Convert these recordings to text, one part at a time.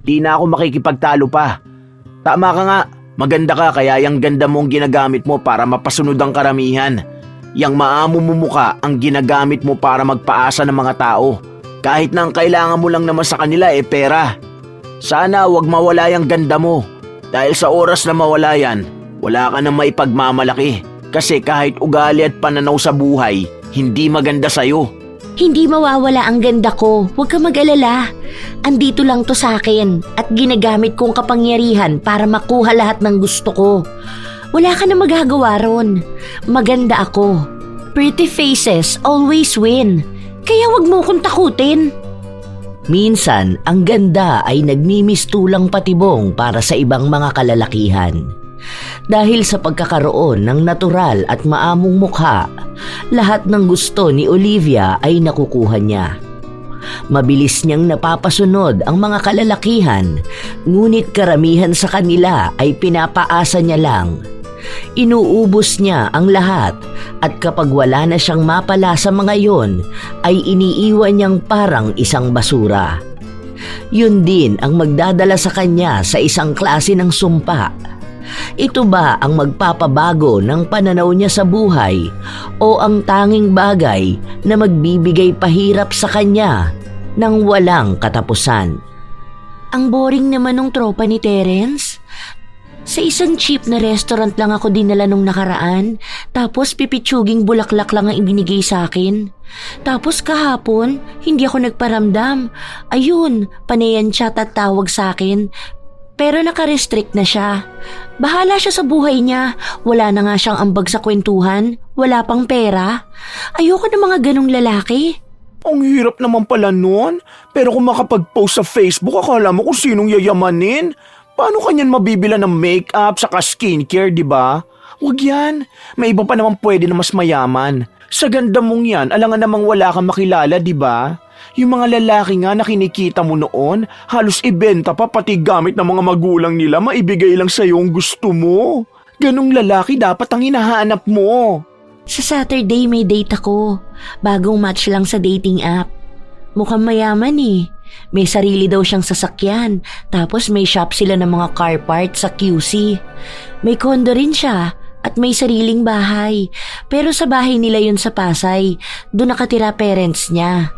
Di na ako makikipagtalo pa. Tama ka nga, maganda ka kaya yung ganda mong ginagamit mo para mapasunod ang karamihan. Yang maamo mo muka ang ginagamit mo para magpaasa ng mga tao. Kahit na ang kailangan mo lang naman sa kanila pera. Sana wag mawala yung ganda mo. Dahil sa oras na mawala yan, wala ka na maipagmamalaki. Kasi kahit ugali at pananaw sa buhay, hindi maganda sa'yo. Hindi mawawala ang ganda ko. Huwag ka mag-alala. Andito lang to sa akin at ginagamit kong kapangyarihan para makuha lahat ng gusto ko. Wala ka na magagawa ron. Maganda ako. Pretty faces always win. Kaya wag mo kong takutin. Minsan, ang ganda ay nagmimistulang patibong para sa ibang mga kalalakihan. Dahil sa pagkakaroon ng natural at maamong mukha, lahat ng gusto ni Olivia ay nakukuha niya. Mabilis niyang napapasunod ang mga kalalakihan, ngunit karamihan sa kanila ay pinapaasa niya lang. Inuubos niya ang lahat at kapag wala na siyang mapala sa mga yon, ay iniiwan niyang parang isang basura. Yun din ang magdadala sa kanya sa isang klase ng sumpa. Ito ba ang magpapabago ng pananaw niya sa buhay o ang tanging bagay na magbibigay pahirap sa kanya ng walang katapusan? Ang boring naman ng tropa ni Terence. Sa isang cheap na restaurant lang ako dinala nung nakaraan, tapos pipitsuging bulaklak lang ang ibinigay sa akin. Tapos kahapon, hindi ako nagparamdam. Ayun, panayan siya at tawag sa akin. Pero naka-restrict na siya. Bahala siya sa buhay niya. Wala na nga siyang ambag sa kwentuhan. Wala pang pera. Ayoko ng mga ganong lalaki. Ang hirap naman pala nun. Pero kung makapag-post sa Facebook, akala mo kung sinong yayamanin. Paano kanyan mabibila ng make-up saka skincare, di ba? Huwag yan. May iba pa naman pwede na mas mayaman. Sa ganda mong yan, alangan namang wala kang makilala, di ba? Yung mga lalaki nga na kinikita mo noon, halos ibenta pa pati gamit ng mga magulang nila, maibigay lang sa'yo ang gusto mo. Ganong lalaki dapat ang hinahanap mo. Sa Saturday may date ako. Bagong match lang sa dating app. Mukhang mayaman eh. May sarili daw siyang sasakyan. Tapos may shop sila ng mga car parts sa QC. May condo rin siya at may sariling bahay. Pero sa bahay nila yun sa Pasay. Doon nakatira parents niya.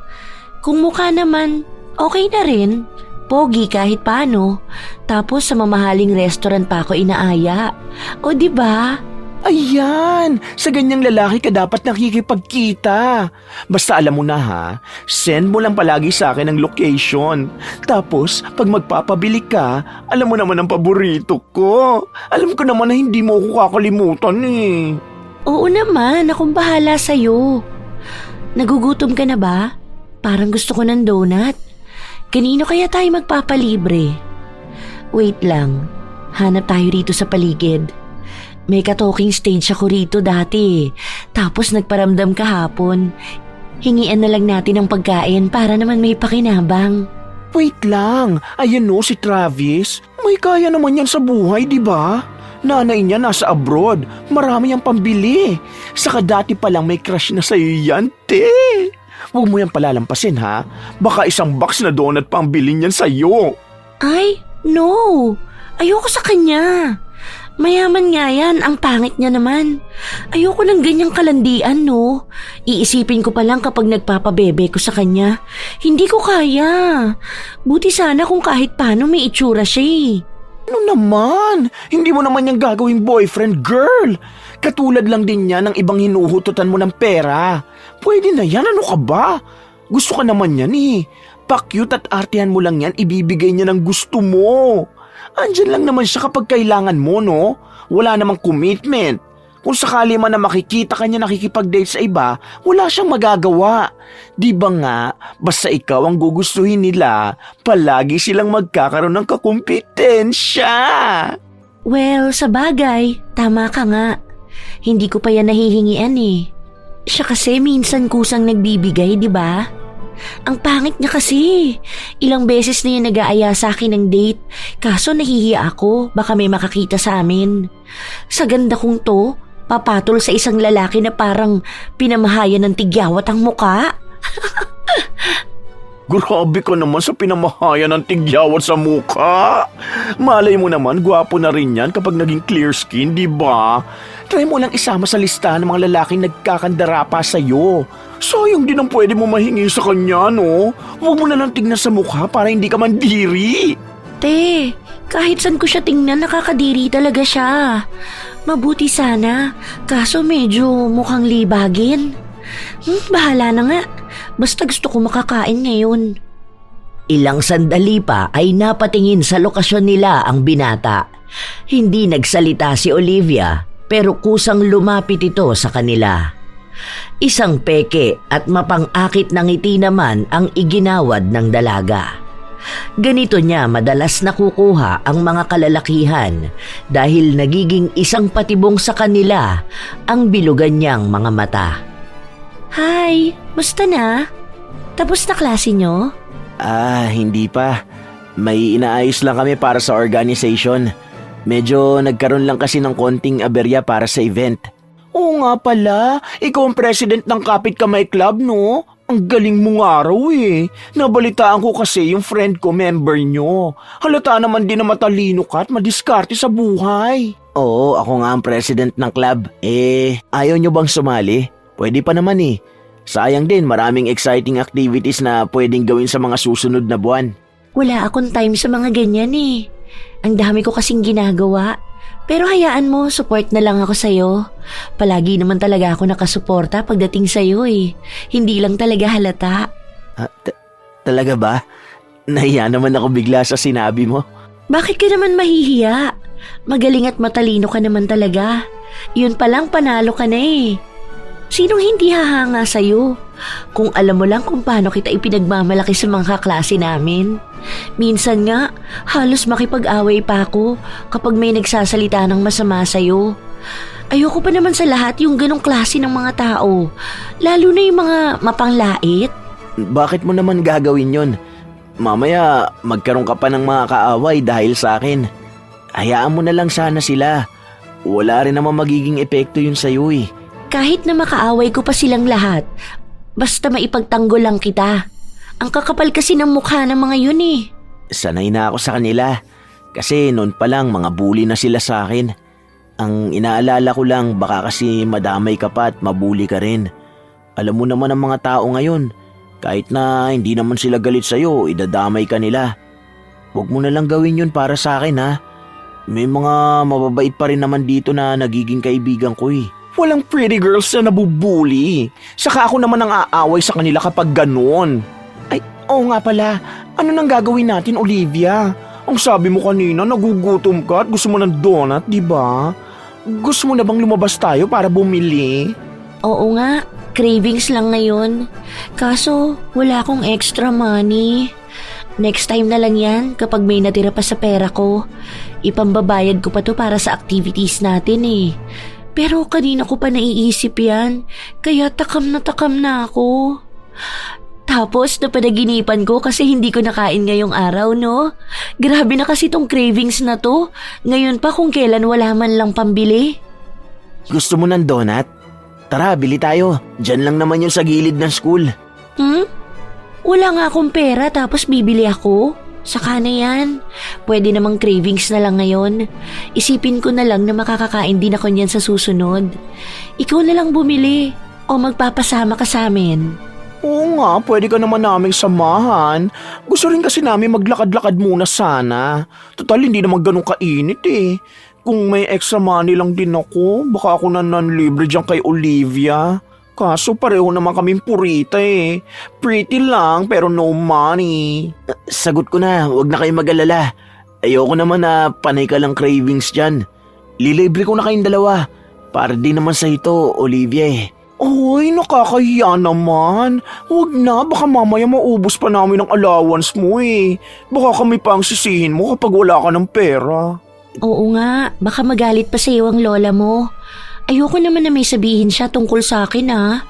Kung mukha naman, okay na rin. Pogi kahit paano. Tapos sa mamahaling restaurant pa ako inaaya. O diba? Ayan! Sa ganyang lalaki ka dapat nakikipagkita. Basta alam mo na ha, send mo lang palagi sa akin ang location. Tapos, pag magpapabili ka, alam mo naman ang paborito ko. Alam ko naman na hindi mo ako kakalimutan eh. Oo naman, akong bahala sa'yo. Nagugutom ka na ba? Parang gusto ko ng donut. Kanino kaya tayo magpapalibre? Wait lang, hanap tayo rito sa paligid. May ka-talking stage ako rito dati. Tapos nagparamdam kahapon. Hingian na lang natin ng pagkain para naman may pakinabang. Wait lang, ayan no si Travis. May kaya naman yan sa buhay, di ba? Nanay niya nasa abroad, marami ang pambili. Saka dati palang may crush na sa'yo yan, te. Huwag mo yan palalampasin ha. Baka isang box na donut pa ang bilhin yan sa'yo. Ay, no. Ayoko sa kanya. Mayaman nga yan, ang pangit niya naman. Ayoko ng ganyang kalandian, no? Iisipin ko pa lang kapag nagpapabebe ko sa kanya. Hindi ko kaya. Buti sana kung kahit paano may itsura siya eh. Ano naman? Hindi mo naman yung gagawing boyfriend, girl. Katulad lang din yan ng ibang hinuhututan mo ng pera. Pwede na yan, ano ka ba? Gusto ka naman yan eh. Pa-cute at artihan mo lang yan, ibibigay niya ng gusto mo. Andyan lang naman siya kapag kailangan mo, no? Wala namang commitment. Kung sakali man na makikita ka niya nakikipag-date sa iba, wala siyang magagawa. Di ba nga, basta ikaw ang gugustuhin nila, palagi silang magkakaroon ng kakumpetensya. Well, sa bagay, tama ka nga. Hindi ko pa yan nahihingian eh. Siya kasi minsan kusang nagbibigay, di ba? Ang pangit niya kasi. Ilang beses na yan nag-aaya sa akin ng date. Kaso nahihiya ako, baka may makakita sa amin. Sa ganda kong to, papatol sa isang lalaki na parang pinamahayan ng tigyawat ang muka. Grabe ka naman sa pinamahayan ng tigyawat sa mukha. Malay mo naman, gwapo na rin yan kapag naging clear skin, di ba? Try mo lang isama sa listahan ng mga lalaking nagkakandara pa sa'yo. Sayang din ang pwede mo mahingi sa kanya, no? Huwag mo na lang tignan sa mukha para hindi ka mandiri. Te, kahit saan ko siya tingnan, nakakadiri talaga siya. Mabuti sana, kaso medyo mukhang libagin. Bahala na nga. Basta gusto ko makakain ngayon. Ilang sandali pa ay napatingin sa lokasyon nila ang binata. Hindi nagsalita si Olivia pero kusang lumapit ito sa kanila. Isang peke at mapang-akit na ngiti naman ang iginawad ng dalaga. Ganito niya madalas nakukuha ang mga kalalakihan dahil nagiging isang patibong sa kanila ang bilugan niyang mga mata. Hi, musta na? Tapos na klase nyo? Hindi pa. May inaayos lang kami para sa organization. Medyo nagkaroon lang kasi ng konting aberya para sa event. Oo nga pala, ikaw ang president ng Kapit Kamay Club, no? Ang galing mong araw eh. Nabalitaan ko kasi yung friend ko, member nyo. Halata naman din na matalino ka at madiskarte sa buhay. Oo, ako nga ang president ng club. Ayaw nyo bang sumali? Pwede pa naman eh. Sayang din, maraming exciting activities na pwedeng gawin sa mga susunod na buwan. Wala akong time sa mga ganyan eh. Ang dami ko kasing ginagawa. Pero hayaan mo, support na lang ako sa'yo. Palagi naman talaga ako nakasuporta pagdating sa'yo eh. Hindi lang talaga halata. Talaga ba? Nahiya naman ako bigla sa sinabi mo. Bakit ka naman mahihiya? Magaling at matalino ka naman talaga. Yun palang panalo ka na eh. Sinong hindi hahanga sa'yo? Kung alam mo lang kung paano kita ipinagmamalaki sa mga kaklase namin. Minsan nga, halos makipag-away pa ako kapag may nagsasalita ng masama sa'yo. Ayoko pa naman sa lahat yung ganong klase ng mga tao. Lalo na yung mga mapanglait. Bakit mo naman gagawin yon? Mamaya magkaroon ka pa ng mga kaaway dahil sa akin. Hayaan mo na lang sana sila. Wala rin naman magiging epekto yun sa'yo eh. Kahit na makaaway ko pa silang lahat, basta maipagtanggol lang kita. Ang kakapal kasi ng mukha ng mga yun eh. Sanay na ako sa kanila. Kasi noon pa lang mga bully na sila sa akin. Ang inaalala ko lang baka kasi madamay ka pa at mabully ka rin. Alam mo naman ang mga tao ngayon. Kahit na hindi naman sila galit sa'yo, idadamay ka nila. Huwag mo na lang gawin yun para sa akin ha. May mga mababait pa rin naman dito na nagiging kaibigan ko eh. Walang pretty girls na nabubuli. Saka ako naman ang aaway sa kanila kapag ganon. Ay, oo nga pala. Ano nang gagawin natin, Olivia? Ang sabi mo kanina, nagugutom ka at gusto mo ng donut, di ba? Gusto mo na bang lumabas tayo para bumili? Oo nga, cravings lang ngayon. Kaso, wala akong extra money. Next time na lang yan kapag may natira pa sa pera ko. Ipambabayad ko pa to para sa activities natin eh. Pero kanina ko pa naiisip yan, kaya takam na ako. Tapos napanaginipan ko kasi hindi ko nakain ngayong araw, no? Grabe na kasi tong cravings na to. Ngayon pa kung kailan wala man lang pambili. Gusto mo ng donut? Tara, bili tayo. Diyan lang naman yun sa gilid ng school. Wala nga akong pera tapos bibili ako. Saka na yan. Pwede namang cravings na lang ngayon. Isipin ko na lang na makakakain din ako niyan sa susunod. Ikaw na lang bumili o magpapasama ka sa amin. Oo nga, pwede ka naman naming samahan. Gusto rin kasi namin maglakad-lakad muna sana. Total, hindi naman ganun kainit eh. Kung may extra money lang din ako, baka ako na non-libre dyan kay Olivia. Kaso pareho naman kaming purita eh. Pretty lang pero no money. Sagot ko na, wag na kayo mag-alala. Ayoko naman na panay ka lang cravings dyan. Lilibre ko na kayong dalawa. Para din naman sa ito, Olivia eh. Ay, nakakahiya naman. Huwag na, baka mamaya maubos pa namin ang allowance mo eh. Baka kami pa ang sisihin mo kapag wala ka ng pera. Oo nga, baka magalit pa sa iyo ang lola mo. Ayoko naman na may sabihin siya tungkol sa akin ha.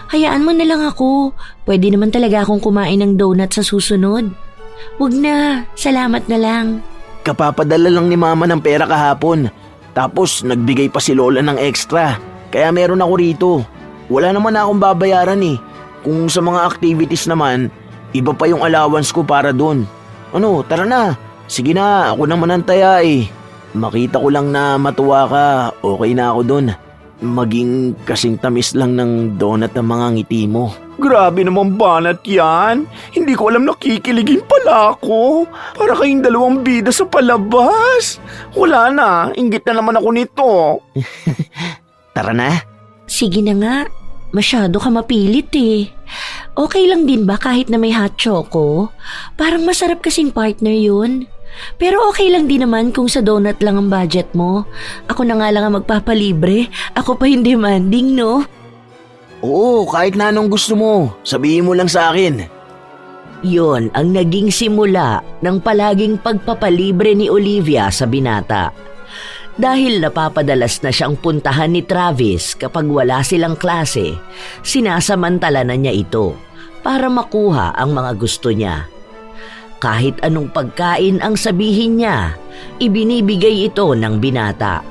Hayaan mo na lang ako. Pwede naman talaga akong kumain ng donut sa susunod. Huwag na, salamat na lang. Kapapadala lang ni mama ng pera kahapon. Tapos nagbigay pa si lola ng extra. Kaya meron ako rito. Wala naman na akong babayaran eh. Kung sa mga activities naman, Iba pa yung allowance ko para dun. Ano, tara na. Sige na, ako naman ang taya eh. Makita ko lang na matuwa ka, okay na ako dun. Maging kasing tamis lang ng donut ang mga ngiti mo. Grabe naman banat yan. Hindi ko alam nakikiligin pala ako. Para kayong dalawang bida sa palabas. Wala na, inggit na naman ako nito. Tara na. Sige na nga. Masyado ka mapilit eh. Okay lang din ba kahit na may hot choco? Parang masarap kasing partner yun. Pero okay lang din naman kung sa donut lang ang budget mo. Ako na nga lang ang magpapalibre. Ako pa yung demanding, no? Oo, kahit na anong gusto mo. Sabihin mo lang sa akin. Yon ang naging simula ng palaging pagpapalibre ni Olivia sa binata. Dahil napapadalas na siyang puntahan ni Travis kapag wala silang klase, sinasamantala na niya ito para makuha ang mga gusto niya. Kahit anong pagkain ang sabihin niya, ibinibigay ito ng binata.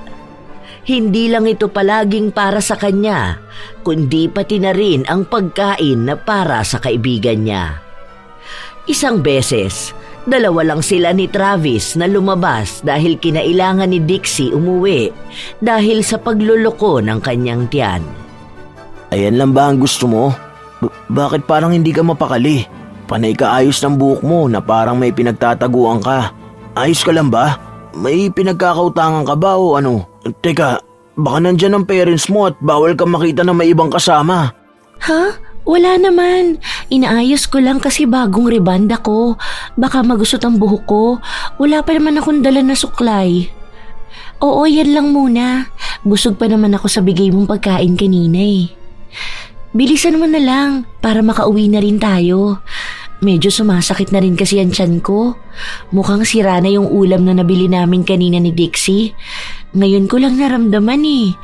Hindi lang ito palaging para sa kanya, kundi pati na rin ang pagkain na para sa kaibigan niya. Isang beses, dalawa lang sila ni Travis na lumabas dahil kinailangan ni Dixie umuwi dahil sa pagluloko ng kanyang tiyan. Ayan lang ba ang gusto mo? Bakit parang hindi ka mapakali? Panay ka ayos ng buhok mo na parang may pinagtataguan ka. Ayos ka lang ba? May pinagkakautangan ka ba o ano? Teka, baka nandyan ang parents mo at bawal ka makita na may ibang kasama. Ha? Wala naman. Inaayos ko lang kasi bagong rebanda ko. Baka magusot ang buhok ko. Wala pa naman akong dala na suklay. Oo, yan lang muna. Busog pa naman ako sa bigay mong pagkain kanina eh. Bilisan mo na lang para makauwi na rin tayo. Medyo sumasakit na rin kasi ang tiyan ko. Mukhang sira na yung ulam na nabili namin kanina ni Dixie. Ngayon ko lang naramdaman eh.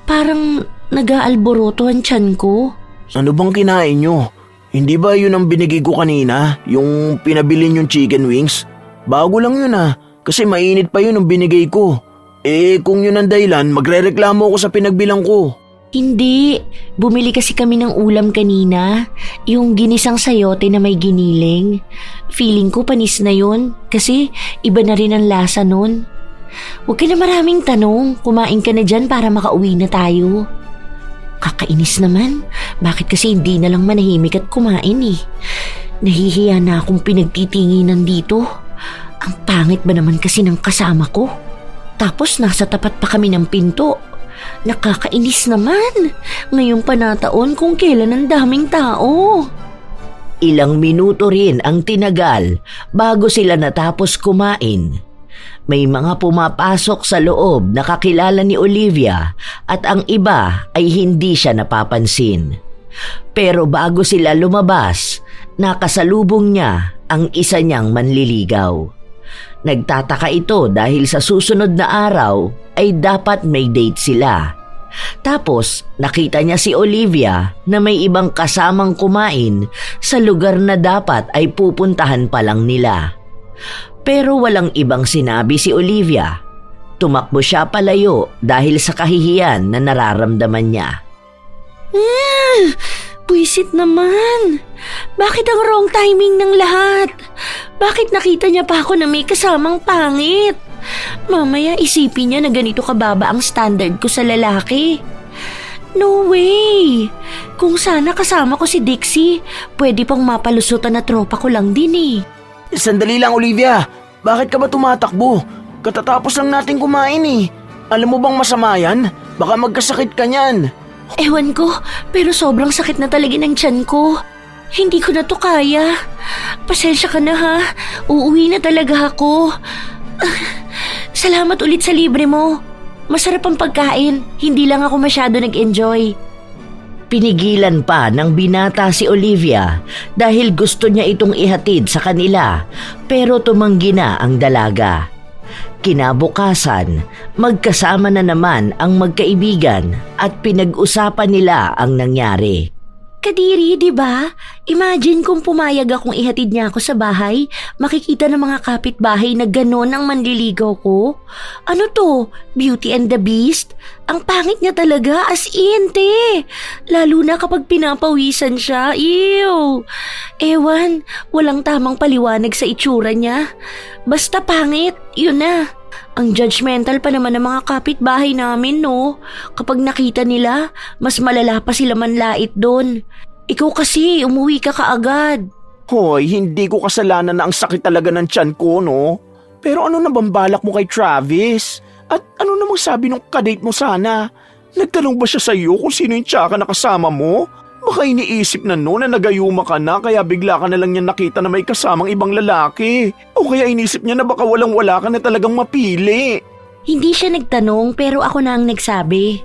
Parang nag-aalboroto ang tiyan ko. Ano bang kinain nyo? Hindi ba yun ang binigay ko kanina? Yung pinabili yung chicken wings? Bago lang yun kasi mainit pa yun ang binigay ko. Kung yun ang dahilan, magrereklamo ako sa pinagbilang ko. Hindi. Bumili kasi kami ng ulam kanina. Yung ginisang sayote na may giniling. Feeling ko panis na yun kasi iba na rin ang lasa nun. Huwag ka na maraming tanong. Kumain ka na dyan para makauwi na tayo. Kakainis naman. Bakit kasi hindi na lang manahimik at kumain eh? Nahihiya na akong pinagtitinginan dito. Ang pangit ba naman kasi ng kasama ko? Tapos nasa tapat pa kami ng pinto. Nakakainis naman. Ngayon pa nataon kung kailan ang daming tao. Ilang minuto rin ang tinagal bago sila natapos kumain. May mga pumapasok sa loob na kakilala ni Olivia at ang iba ay hindi siya napapansin. Pero bago sila lumabas, nakasalubong niya ang isa niyang manliligaw. Nagtataka ito dahil sa susunod na araw ay dapat may date sila. Tapos nakita niya si Olivia na may ibang kasamang kumain sa lugar na dapat ay pupuntahan pa lang nila. Pero walang ibang sinabi si Olivia. Tumakbo siya palayo dahil sa kahihiyan na nararamdaman niya. Buisit naman. Bakit ang wrong timing ng lahat? Bakit nakita niya pa ako na may kasamang pangit? Mamaya isipin niya na ganito kababa ang standard ko sa lalaki. No way! Kung sana kasama ko si Dixie, pwede pang mapalusutan na tropa ko lang din eh. Sandali lang, Olivia. Bakit ka ba tumatakbo? Katatapos lang natin kumain eh. Alam mo bang masama yan? Baka magkasakit ka niyan. Ewan ko, pero sobrang sakit na talaga ng tiyan ko. Hindi ko na to kaya. Pasensya ka na ha. Uuwi na talaga ako. Salamat ulit sa libre mo. Masarap ang pagkain. Hindi lang ako masyado nag-enjoy. Pinigilan pa ng binata si Olivia dahil gusto niya itong ihatid sa kanila pero tumanggi na ang dalaga. Kinabukasan, magkasama na naman ang magkaibigan at pinag-usapan nila ang nangyari. Kadiri, di ba? Imagine kung pumayag akong ihatid niya ako sa bahay, makikita ng mga kapitbahay na gano'n ang manliligaw ko. Ano to? Beauty and the Beast? Ang pangit niya talaga, as in, te. Lalo na kapag pinapawisan siya. Ew! Ewan, walang tamang paliwanag sa itsura niya. Basta pangit, yun na. Ang judgmental pa naman ng mga kapitbahay namin, no? Kapag nakita nila, mas malala pa sila manlait doon. Ikaw kasi, umuwi ka kaagad. Hoy, hindi ko kasalanan na ang sakit talaga ng tiyan ko, no? Pero ano na bang balak mo kay Travis? At ano namang sabi nung kadate mo sana? Nagtanong ba siya sa'yo kung sino yung tsaka na kasama mo? Baka iniisip na no na nagayuma ka na kaya bigla ka na lang niya nakita na may kasamang ibang lalaki. O kaya inisip niya na baka walang-wala ka na talagang mapili. Hindi siya nagtanong pero ako na ang nagsabi.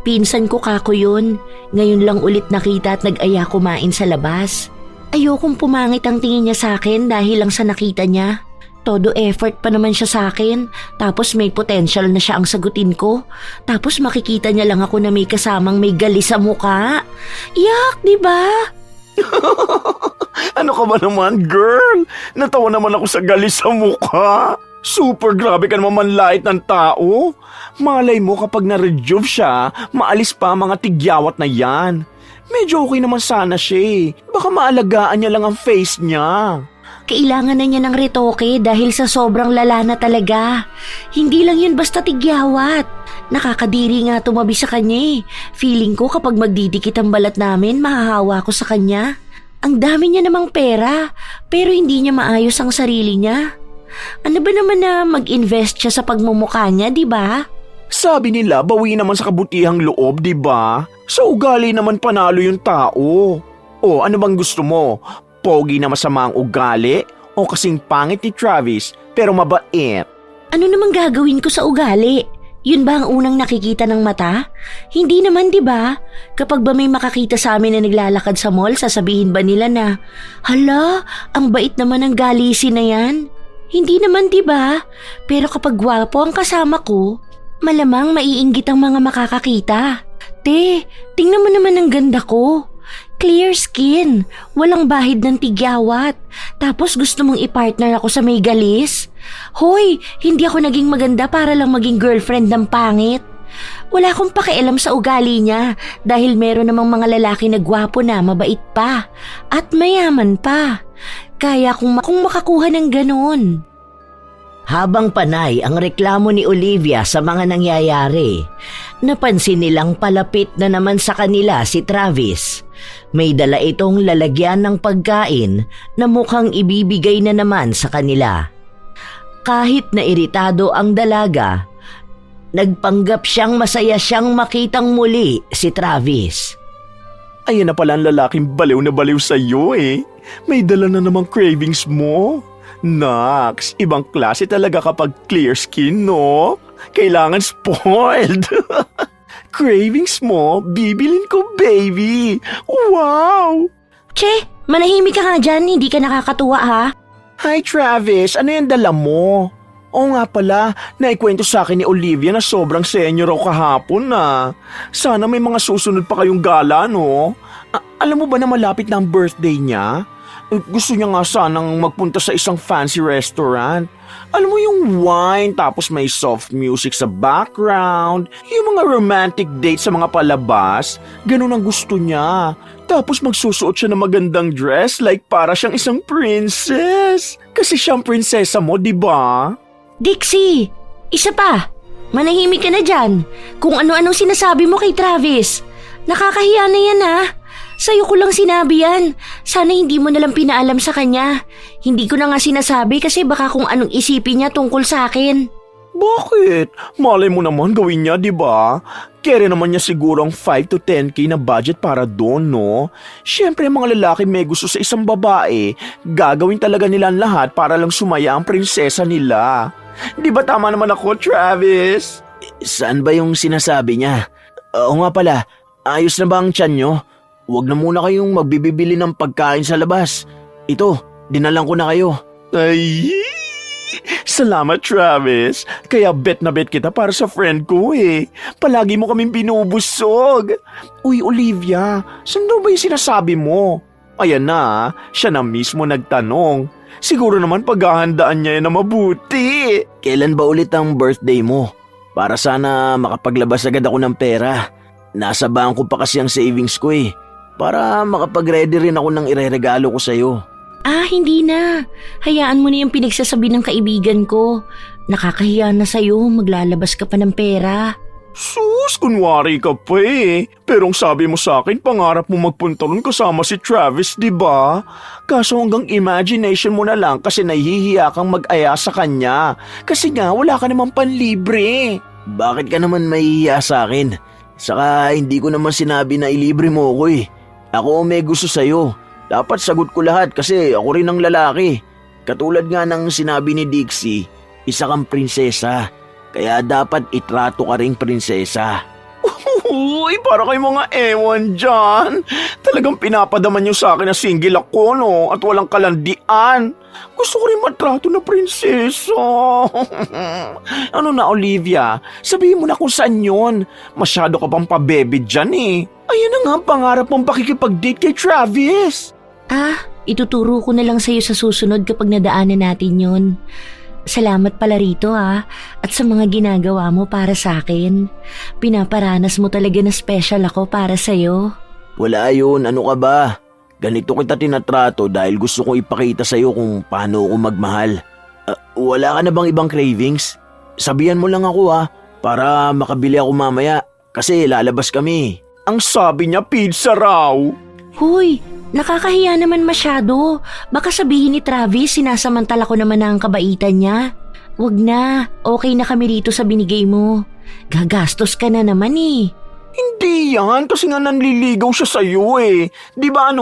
Pinsan ko kako yun. Ngayon lang ulit nakita at nag-aya kumain sa labas. Ayokong pumangit ang tingin niya sa akin dahil lang sa nakita niya. Todo effort pa naman siya sa akin. Tapos may potential na siya ang sagutin ko. Tapos makikita niya lang ako na may kasamang may gali sa mukha. Yak, di ba? Ano ka ba naman, girl? Natawa naman ako sa galis sa mukha. Super grabe ka naman manlait ng tao. Malay mo kapag na-rejuve siya, maalis pa ang mga tigyawat na yan. Medyo okay naman sana siya eh. Baka maalagaan niya lang ang face niya. Kailangan na niya ng retoke dahil sa sobrang lala na talaga. Hindi lang yun basta tigyawat. Nakakadiri nga tumabi sa kanya eh. Feeling ko kapag magdidikit ang balat namin, mahahawa ko sa kanya. Ang dami niya namang pera, pero hindi niya maayos ang sarili niya. Ano ba naman na mag-invest siya sa pagmumukha niya, di ba? Sabi nila, bawi naman sa kabutihang loob, di ba? Sa ugali naman panalo yung tao. O, ano bang gusto mo? Pogi na masama ang ugali? O kasing pangit ni Travis, pero mabait? Ano namang gagawin ko sa ugali? Yun ba ang unang nakikita ng mata? Hindi naman, di ba? Kapag ba may makakita sa amin na naglalakad sa mall, sasabihin ba nila na, hala, ang bait naman ng galisi na yan? Hindi naman, di ba? Pero kapag gwapo ang kasama ko, malamang maiinggit ang mga makakakita. Te, tingnan mo naman ang ganda ko. Clear skin, walang bahid ng tigyawat. Tapos gusto mong i-partner ako sa may galis? Hoy, hindi ako naging maganda para lang maging girlfriend ng pangit. Wala akong pakialam sa ugali niya dahil meron namang mga lalaki na gwapo na mabait pa at mayaman pa. Kaya kung makakuha ng ganon. Habang panay ang reklamo ni Olivia sa mga nangyayari, napansin nilang palapit na naman sa kanila si Travis. May dala itong lalagyan ng pagkain na mukhang ibibigay na naman sa kanila. Kahit na iritado ang dalaga, nagpanggap siyang masaya siyang makitang muli si Travis. Ayan na pala ang lalaking baliw na baliw sa'yo eh. May dala na namang cravings mo. Naks, ibang klase talaga kapag clear skin, no? Kailangan spoiled. Cravings mo, bibilin ko, baby. Wow! Che, manahimik ka nga dyan, hindi ka nakakatuwa ha? Hi Travis, ano yung dala mo? Oo nga pala, naikwento sa akin ni Olivia na sobrang senior raw kahapon na. Sana may mga susunod pa kayong gala, no? Alam mo ba na malapit na ang birthday niya? Gusto niya nga sanang magpunta sa isang fancy restaurant. Alam mo yung wine tapos may soft music sa background, yung mga romantic date sa mga palabas, ganun ang gusto niya. Tapos magsusuot siya ng magandang dress like para siyang isang princess. Kasi siyang prinsesa mo, di ba? Dixie, isa pa. Manahimik ka na dyan. Kung ano-anong sinasabi mo kay Travis. Nakakahiya na yan ha. Sa'yo ko lang sinabi yan. Sana hindi mo nalang pinaalam sa kanya. Hindi ko na nga sinasabi kasi baka kung anong isipin niya tungkol sa akin. Bakit? Malay mo naman gawin niya, di ba? Kere naman niya siguro ang 5 to 10K na budget para doon, no? Siyempre, mga lalaki may gusto sa isang babae, gagawin talaga nila ang lahat para lang sumaya ang prinsesa nila. Di ba tama naman ako, Travis? Saan ba yung sinasabi niya? Oo nga pala, ayos na ba ang tiyan niyo? Huwag na muna kayong magbibili ng pagkain sa labas. Ito, dinalang ko na kayo. Ay, Salamat, Travis. Kaya bet na bet kita para sa friend ko eh. Palagi mo kaming binubusog. Uy, Olivia, saan daw ba yung sinasabi mo? Ayan na, siya na mismo nagtanong. Siguro naman paghahandaan niya yan na mabuti. Kailan ba ulit ang birthday mo? Para sana makapaglabas agad ako ng pera. Nasa bangko pa kasi ang savings ko eh. Para makapag-ready rin ako ng ireregalo ko sa'yo. Hindi na. Hayaan mo na yung pinagsasabi ng kaibigan ko. Nakakahiya na sa'yo, maglalabas ka pa ng pera. Sus, kunwari ka pa eh. Pero ang sabi mo sa akin, pangarap mo magpunta ron kasama si Travis, di ba? Kaso hanggang imagination mo na lang kasi nahihiya kang mag-aya sa kanya. Kasi nga, wala ka namang panlibre. Bakit ka naman mahihiya sa akin? Saka hindi ko naman sinabi na ilibre mo ako eh. Ako may gusto sa'yo. Dapat sagot ko lahat kasi ako rin ang lalaki. Katulad nga ng sinabi ni Dixie, isa kang prinsesa. Kaya dapat itrato ka ring prinsesa. Uy, para kayo mga ewan dyan. Talagang pinapadaman niyo sa akin na single ako, no? At walang kalandian. Gusto ko rin matrato na prinsesa. Ano na, Olivia? Sabihin mo na kung saan yun. Masyado ka pang pabebe dyan eh. Ayun na nga ang pangarap mong pakikipag-date kay Travis. Ituturo ko na lang sa'yo sa susunod kapag nadaanan natin yun. Salamat pala rito at sa mga ginagawa mo para sa akin. Pinaparanas mo talaga na special ako para sa'yo. Wala yun, ano ka ba? Ganito kita tinatrato dahil gusto kong ipakita sa'yo kung paano ako magmahal. Wala ka na bang ibang cravings? Sabihan mo lang ako para makabili ako mamaya kasi lalabas kami. Ang sabi niya pizza raw. Hoy, nakakahiya naman masyado. Baka sabihin ni Travis sinasamantala ko naman ang kabaitan niya. Wag na, okay na kami rito sa binigay mo. Gagastos ka na naman eh. Hindi yan, kasi nga nanliligaw siya sa'yo eh. Di ba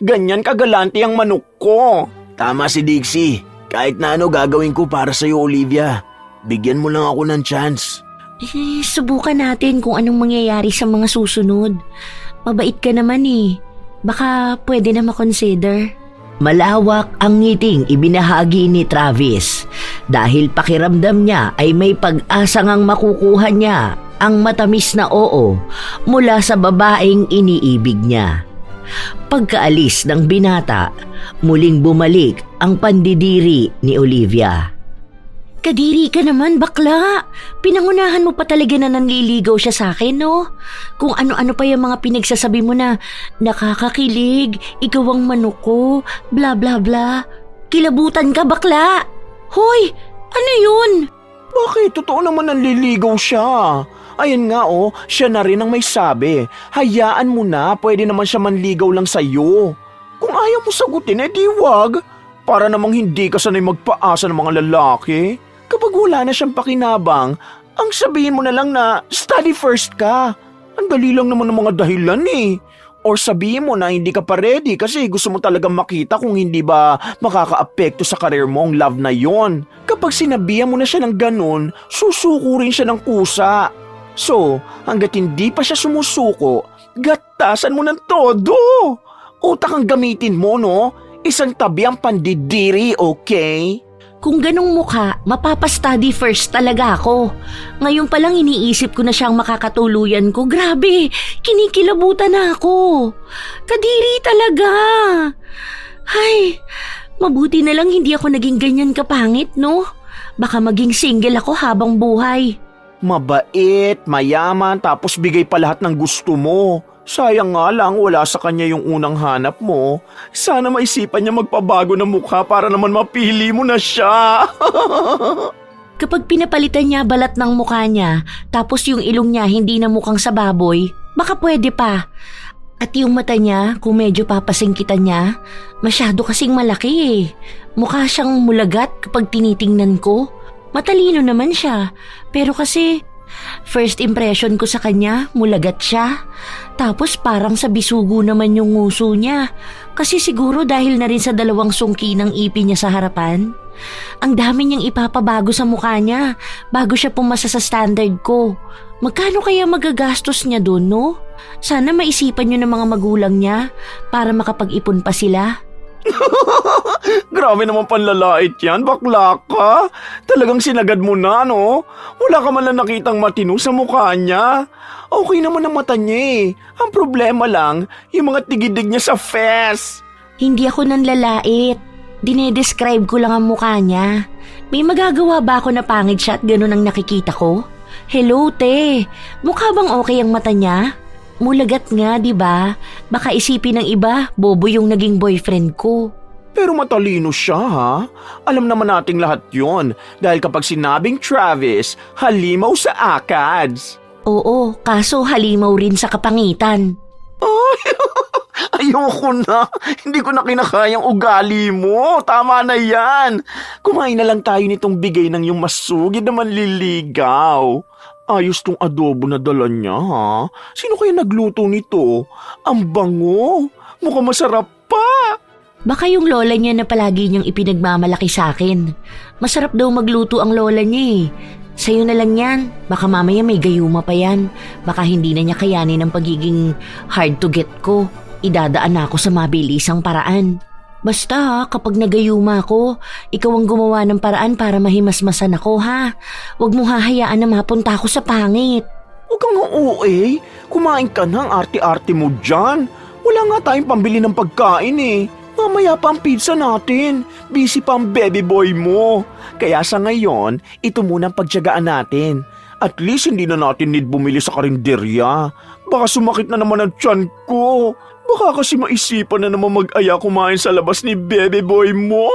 ganyan kagalante ang manok ko. Tama si Dixie. Kahit na gagawin ko para sa'yo, Olivia. Bigyan mo lang ako ng chance. Subukan natin kung anong mangyayari sa mga susunod. Mabait ka naman eh. Baka pwede na makonsider. Malawak ang ngiting ibinahagi ni Travis dahil pakiramdam niya ay may pag-asang ang makukuha niya ang matamis na oo mula sa babaeng iniibig niya. Pagkaalis ng binata, muling bumalik ang pandidiri ni Olivia. Kadiri ka naman, bakla. Pinangunahan mo pa talaga na nanliligaw siya sa akin, no? Kung ano-ano pa yung mga pinagsasabi mo na nakakakilig, ikaw ang manok ko, bla bla bla. Kilabutan ka, bakla. Hoy, ano yun? Bakit? Totoo naman nanliligaw siya. Ayun nga siya na rin ang may sabi. Hayaan mo na, pwede naman siya manligaw lang sa'yo. Kung ayaw mo sagutin, di wag. Para namang hindi ka sanay magpaasa ng mga lalaki. Kapag wala na siyang pakinabang, ang sabihin mo na lang na study first ka. Ang dali lang naman ng mga dahilan eh. Or sabihin mo na hindi ka pa ready kasi gusto mo talagang makita kung hindi ba makakaapekto sa career mo ang love na yon. Kapag sinabihan mo na siya ng ganun, susuko rin siya ng kusa. So, hanggat hindi pa siya sumusuko, gatasan mo ng todo. Utak ang gamitin mo, no? Isang tabi ang pandidiri, okay? Kung ganong mukha, mapapa-study first talaga ako. Ngayon pa lang iniisip ko na siyang makakatuluyan ko. Grabe, kinikilabutan na ako. Kadiri talaga. Ay, mabuti na lang hindi ako naging ganyan kapangit, no? Baka maging single ako habang buhay. Mabait, mayaman, tapos bigay pa lahat ng gusto mo. Sayang nga lang wala sa kanya yung unang hanap mo. Sana maisipan niya magpabago ng mukha para naman mapili mo na siya. Kapag pinapalitan niya balat ng mukha niya, tapos yung ilong niya hindi na mukhang sa baboy, baka pwede pa. At yung mata niya, kung medyo papasingkitan niya, masyado kasing malaki eh. Mukha siyang mulagat kapag tinitingnan ko. Matalino naman siya, pero kasi first impression ko sa kanya, mulagat siya. Tapos parang sa bisugo naman yung nguso niya. Kasi siguro dahil na rin sa dalawang sungki ng ipi niya sa harapan. Ang dami niyang ipapabago sa mukha niya bago siya pumasa sa standard ko. Magkano kaya magagastos niya doon, no? Sana maisipan niyo ng mga magulang niya para makapag-ipon pa sila. Grabe naman panlalait yan, bakla ka. Talagang sinagad mo na, no? Wala ka man lang nakitang matino sa mukha niya. Okay naman ang mata niya eh. Ang problema lang, yung mga tigidig niya sa fes. Hindi ako nanlalait. Dinedescribe ko lang ang mukha niya. May magagawa ba ako na pangit siya at ganun ang nakikita ko? Hello, te. Mukha bang okay ang mata niya? Mulagat nga, di ba? Baka isipin ng iba, bobo yung naging boyfriend ko. Pero matalino siya, ha? Alam naman nating lahat yon dahil kapag sinabing Travis, halimaw sa ACADS. Oo, kaso halimaw rin sa kapangitan. Ay, ayoko na. Hindi ko na kinakayang ugali mo. Tama na yan. Kumain na lang tayo nitong bigay ng yung masugid na manliligaw. Ayos tong adobo na dala niya, ha? Sino kaya nagluto nito? Ang bango. Mukhang masarap pa. Baka yung lola niya na palagi niyang ipinagmamalaki sa akin. Masarap daw magluto ang lola niya eh. Sa'yo na lang yan. Baka mamaya may gayuma pa yan. Baka hindi na niya kayanin ang pagiging hard to get ko. Idadaan na ako sa mabilisang paraan. Basta ha, kapag nagayuma ako, ikaw ang gumawa ng paraan para mahimasmasan ako ha. Huwag mo hahayaan na mapunta ako sa pangit. Huwag kang OA. Kumain ka na, ang arte-arte mo dyan. Wala nga tayong pambili ng pagkain eh. Mamaya pa ang pizza natin. Busy pa ang baby boy mo. Kaya sa ngayon, ito muna ang pagtiyagaan natin. At least hindi na natin need bumili sa karinderya. Baka sumakit na naman ang tiyan ko. Baka kasi maisipan na naman mag-aya kumain sa labas ni baby boy mo.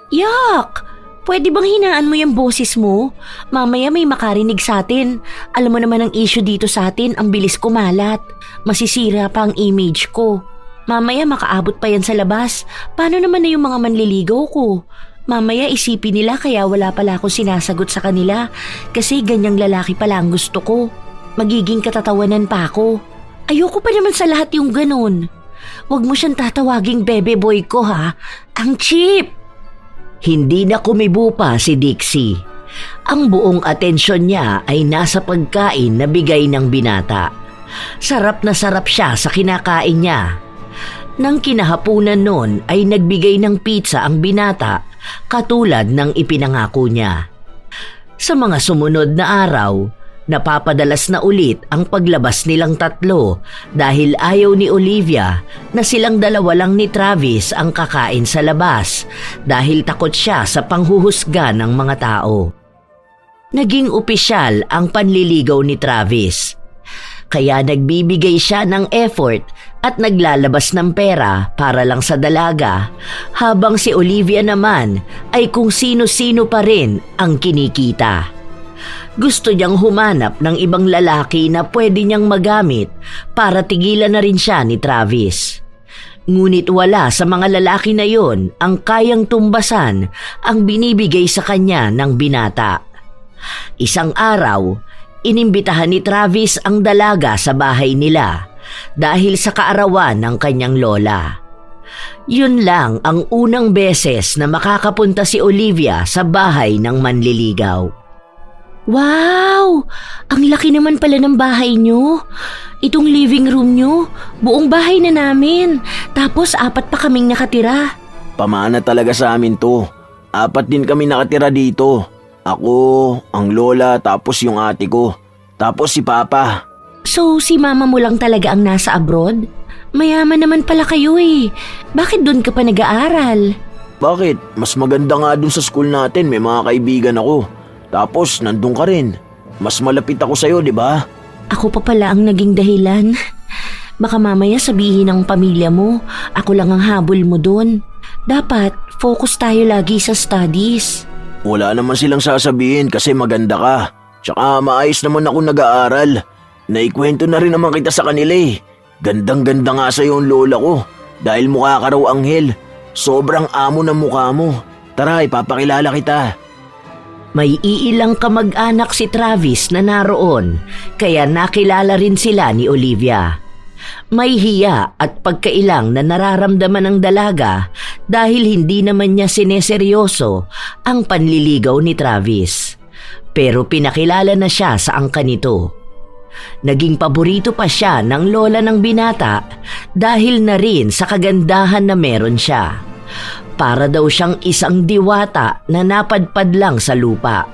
Yak! Pwede bang hinaan mo yung boses mo? Mamaya may makarinig sa atin. Alam mo naman ang issue dito sa atin, ang bilis kumalat. Masisira pa ang image ko. Mamaya makaabot pa yan sa labas. Paano naman na yung mga manliligaw ko? Mamaya isipin nila kaya wala pala akong sinasagot sa kanila. Kasi ganyang lalaki pala ang gusto ko. Magiging katatawanan pa ako. Ayoko pa naman sa lahat yung ganun. Huwag mo siyang tatawaging bebe boy ko ha. Ang cheap! Hindi na kumibo pa si Dixie. Ang buong atensyon niya ay nasa pagkain na bigay ng binata. Sarap na sarap siya sa kinakain niya. Nang kinahapunan noon ay nagbigay ng pizza ang binata katulad ng ipinangako niya. Sa mga sumunod na araw, napapadalas na ulit ang paglabas nilang tatlo dahil ayaw ni Olivia na silang dalawa lang ni Travis ang kakain sa labas dahil takot siya sa panghuhusga ng mga tao. Naging opisyal ang panliligaw ni Travis. Kaya nagbibigay siya ng effort at naglalabas ng pera para lang sa dalaga habang si Olivia naman ay kung sino-sino pa rin ang kinikita. Gusto niyang humanap ng ibang lalaki na pwede niyang magamit para tigilan na rin siya ni Travis. Ngunit wala sa mga lalaki na yon ang kayang tumbasan ang binibigay sa kanya ng binata. Isang araw, inimbitahan ni Travis ang dalaga sa bahay nila dahil sa kaarawan ng kanyang lola. Yun lang ang unang beses na makakapunta si Olivia sa bahay ng manliligaw. Wow! Ang laki naman pala ng bahay nyo. Itong living room nyo, buong bahay na namin. Tapos 4 pa kaming nakatira. Pamana talaga sa amin to. 4 din kami nakatira dito. Ako, ang lola, tapos yung ate ko. Tapos si papa. So si mama mo lang talaga ang nasa abroad? Mayaman naman pala kayo eh. Bakit doon ka pa nag-aaral? Bakit? Mas maganda nga dun sa school natin, may mga kaibigan ako. Tapos nandun ka rin. Mas malapit ako sa'yo, di ba? Ako pa pala ang naging dahilan. Baka mamaya sabihin ng pamilya mo, ako lang ang habol mo doon. Dapat focus tayo lagi sa studies. Wala naman silang sasabihin kasi maganda ka. Tsaka maayos naman ako nag-aaral. Naikwento na rin naman kita sa kanila eh. Gandang-ganda nga sa'yo ang lola ko. Dahil mukha ka raw anghel. Sobrang amo ng mukha mo. Tara, ipapakilala kita. May iilang kamag-anak si Travis na naroon, kaya nakilala rin sila ni Olivia. May hiya at pagkailang na nararamdaman ng dalaga dahil hindi naman niya sineseryoso ang panliligaw ni Travis. Pero pinakilala na siya sa angka nito. Naging paborito pa siya ng lola ng binata dahil na rin sa kagandahan na meron siya. Para daw siyang isang diwata na napadpad lang sa lupa.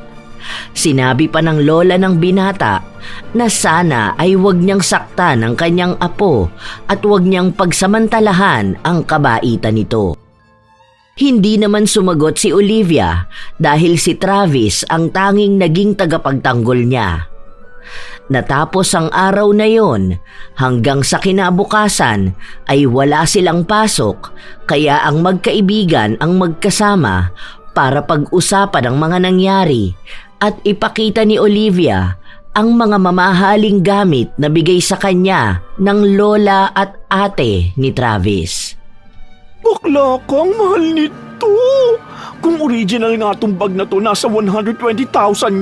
Sinabi pa ng lola ng binata na sana ay huwag niyang saktan ang kanyang apo at huwag niyang pagsamantalahan ang kabaitan nito. Hindi naman sumagot si Olivia dahil si Travis ang tanging naging tagapagtanggol niya. Natapos ang araw na yon hanggang sa kinabukasan ay wala silang pasok kaya ang magkaibigan ang magkasama para pag-usapan ang mga nangyari at ipakita ni Olivia ang mga mamahaling gamit na bigay sa kanya ng lola at ate ni Travis. Bakla kang mahal nito. Kung original nga tong bag na to, nasa 120,000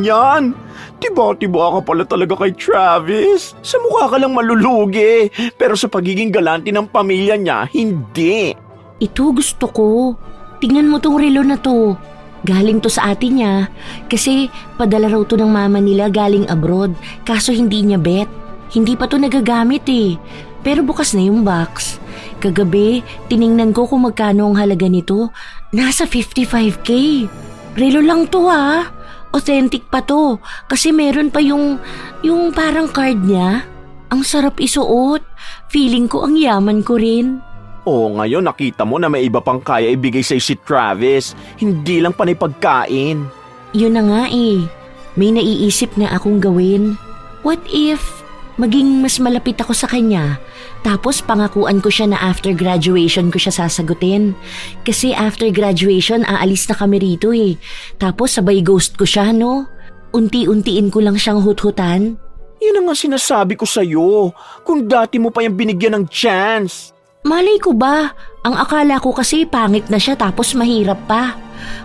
yan. Tiba-tiba ka pala talaga kay Travis. Sa mukha ka lang malulugi, pero sa pagiging galante ng pamilya niya, hindi. Ito gusto ko. Tingnan mo tong relo na to. Galing to sa ate niya kasi padala raw to ng mama nila galing abroad kaso hindi niya bet. Hindi pa to nagagamit eh. Pero bukas na yung box. Kagabi, tiningnan ko kung magkano ang halaga nito. Nasa 55K. Relo lang to ha. Authentic pa to. Kasi meron pa yung parang card niya. Ang sarap isuot. Feeling ko ang yaman ko rin. Oo, ngayon nakita mo na may iba pang kaya ibigay sa'yo si Travis. Hindi lang panay pagkain. Yun na nga eh. May naiisip na akong gawin. What if maging mas malapit ako sa kanya? Tapos pangakuan ko siya na after graduation ko siya sasagutin. Kasi after graduation aalis na kami rito eh. Tapos sabay ghost ko siya no? Unti-untiin ko lang siyang hut-hutan. Yun ang nga sinasabi ko sa'yo. Kung dati mo pa yung binigyan ng chance. Malay ko ba? Ang akala ko kasi pangit na siya tapos mahirap pa.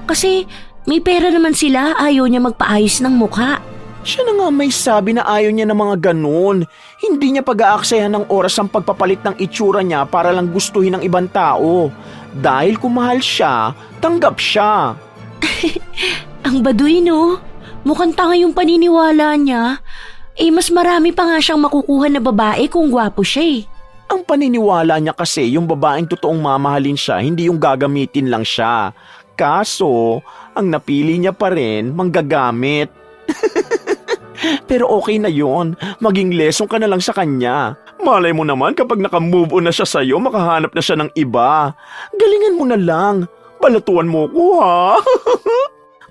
Kasi may pera naman sila, ayaw niya magpaayos ng mukha. Siya na nga may sabi na ayaw niya ng mga ganun. Hindi niya pag-aaksayahan ng oras ang pagpapalit ng itsura niya para lang gustuhin ng ibang tao. Dahil kung mahal siya, tanggap siya. Ang baduy no? Mukhang tanga yung paniniwala niya. Eh mas marami pa nga siyang makukuha na babae kung gwapo siya eh. Ang paniniwala niya kasi yung babaeng totoong mamahalin siya, hindi yung gagamitin lang siya. Kaso, ang napili niya pa rin, manggagamit. Pero okay na yon, maging lesson ka na lang sa kanya. Malay mo naman kapag nakamove on na siya sa'yo, makahanap na siya ng iba. Galingan mo na lang, balatuan mo ko ha.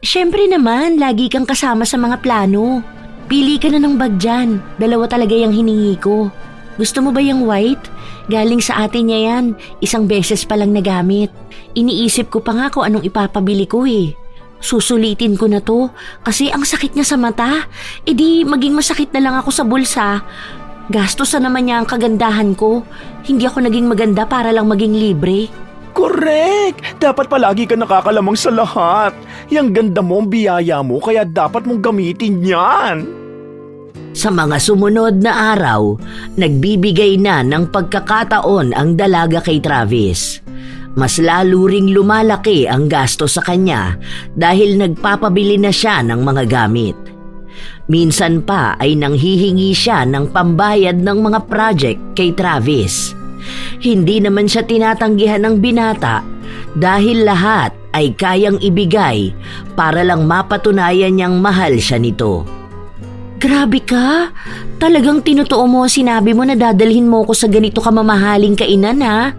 Siyempre naman, lagi kang kasama sa mga plano. Pili ka na ng bag dyan, dalawa talaga yung hiningi ko. Gusto mo ba yung white? Galing sa atin niya yan, isang beses pa lang nagamit. Iniisip ko pa nga kung anong ipapabili ko eh. Susulitin ko na to kasi ang sakit niya sa mata. E di maging masakit na lang ako sa bulsa. Gastosan naman niya ang kagandahan ko. Hindi ako naging maganda para lang maging libre. Correct! Dapat palagi ka nakakalamang sa lahat. Yang ganda mo ang biyaya mo kaya dapat mong gamitin yan. Sa mga sumunod na araw, nagbibigay na ng pagkakataon ang dalaga kay Travis. Mas lalo ring lumalaki ang gasto sa kanya dahil nagpapabili na siya ng mga gamit. Minsan pa ay nanghihingi siya ng pambayad ng mga project kay Travis. Hindi naman siya tinatanggihan ng binata dahil lahat ay kayang ibigay para lang mapatunayan niyang mahal siya nito. Grabe ka! Talagang tinutuo mo sinabi mo na dadalhin mo ko sa ganito kamamahaling kainan ha?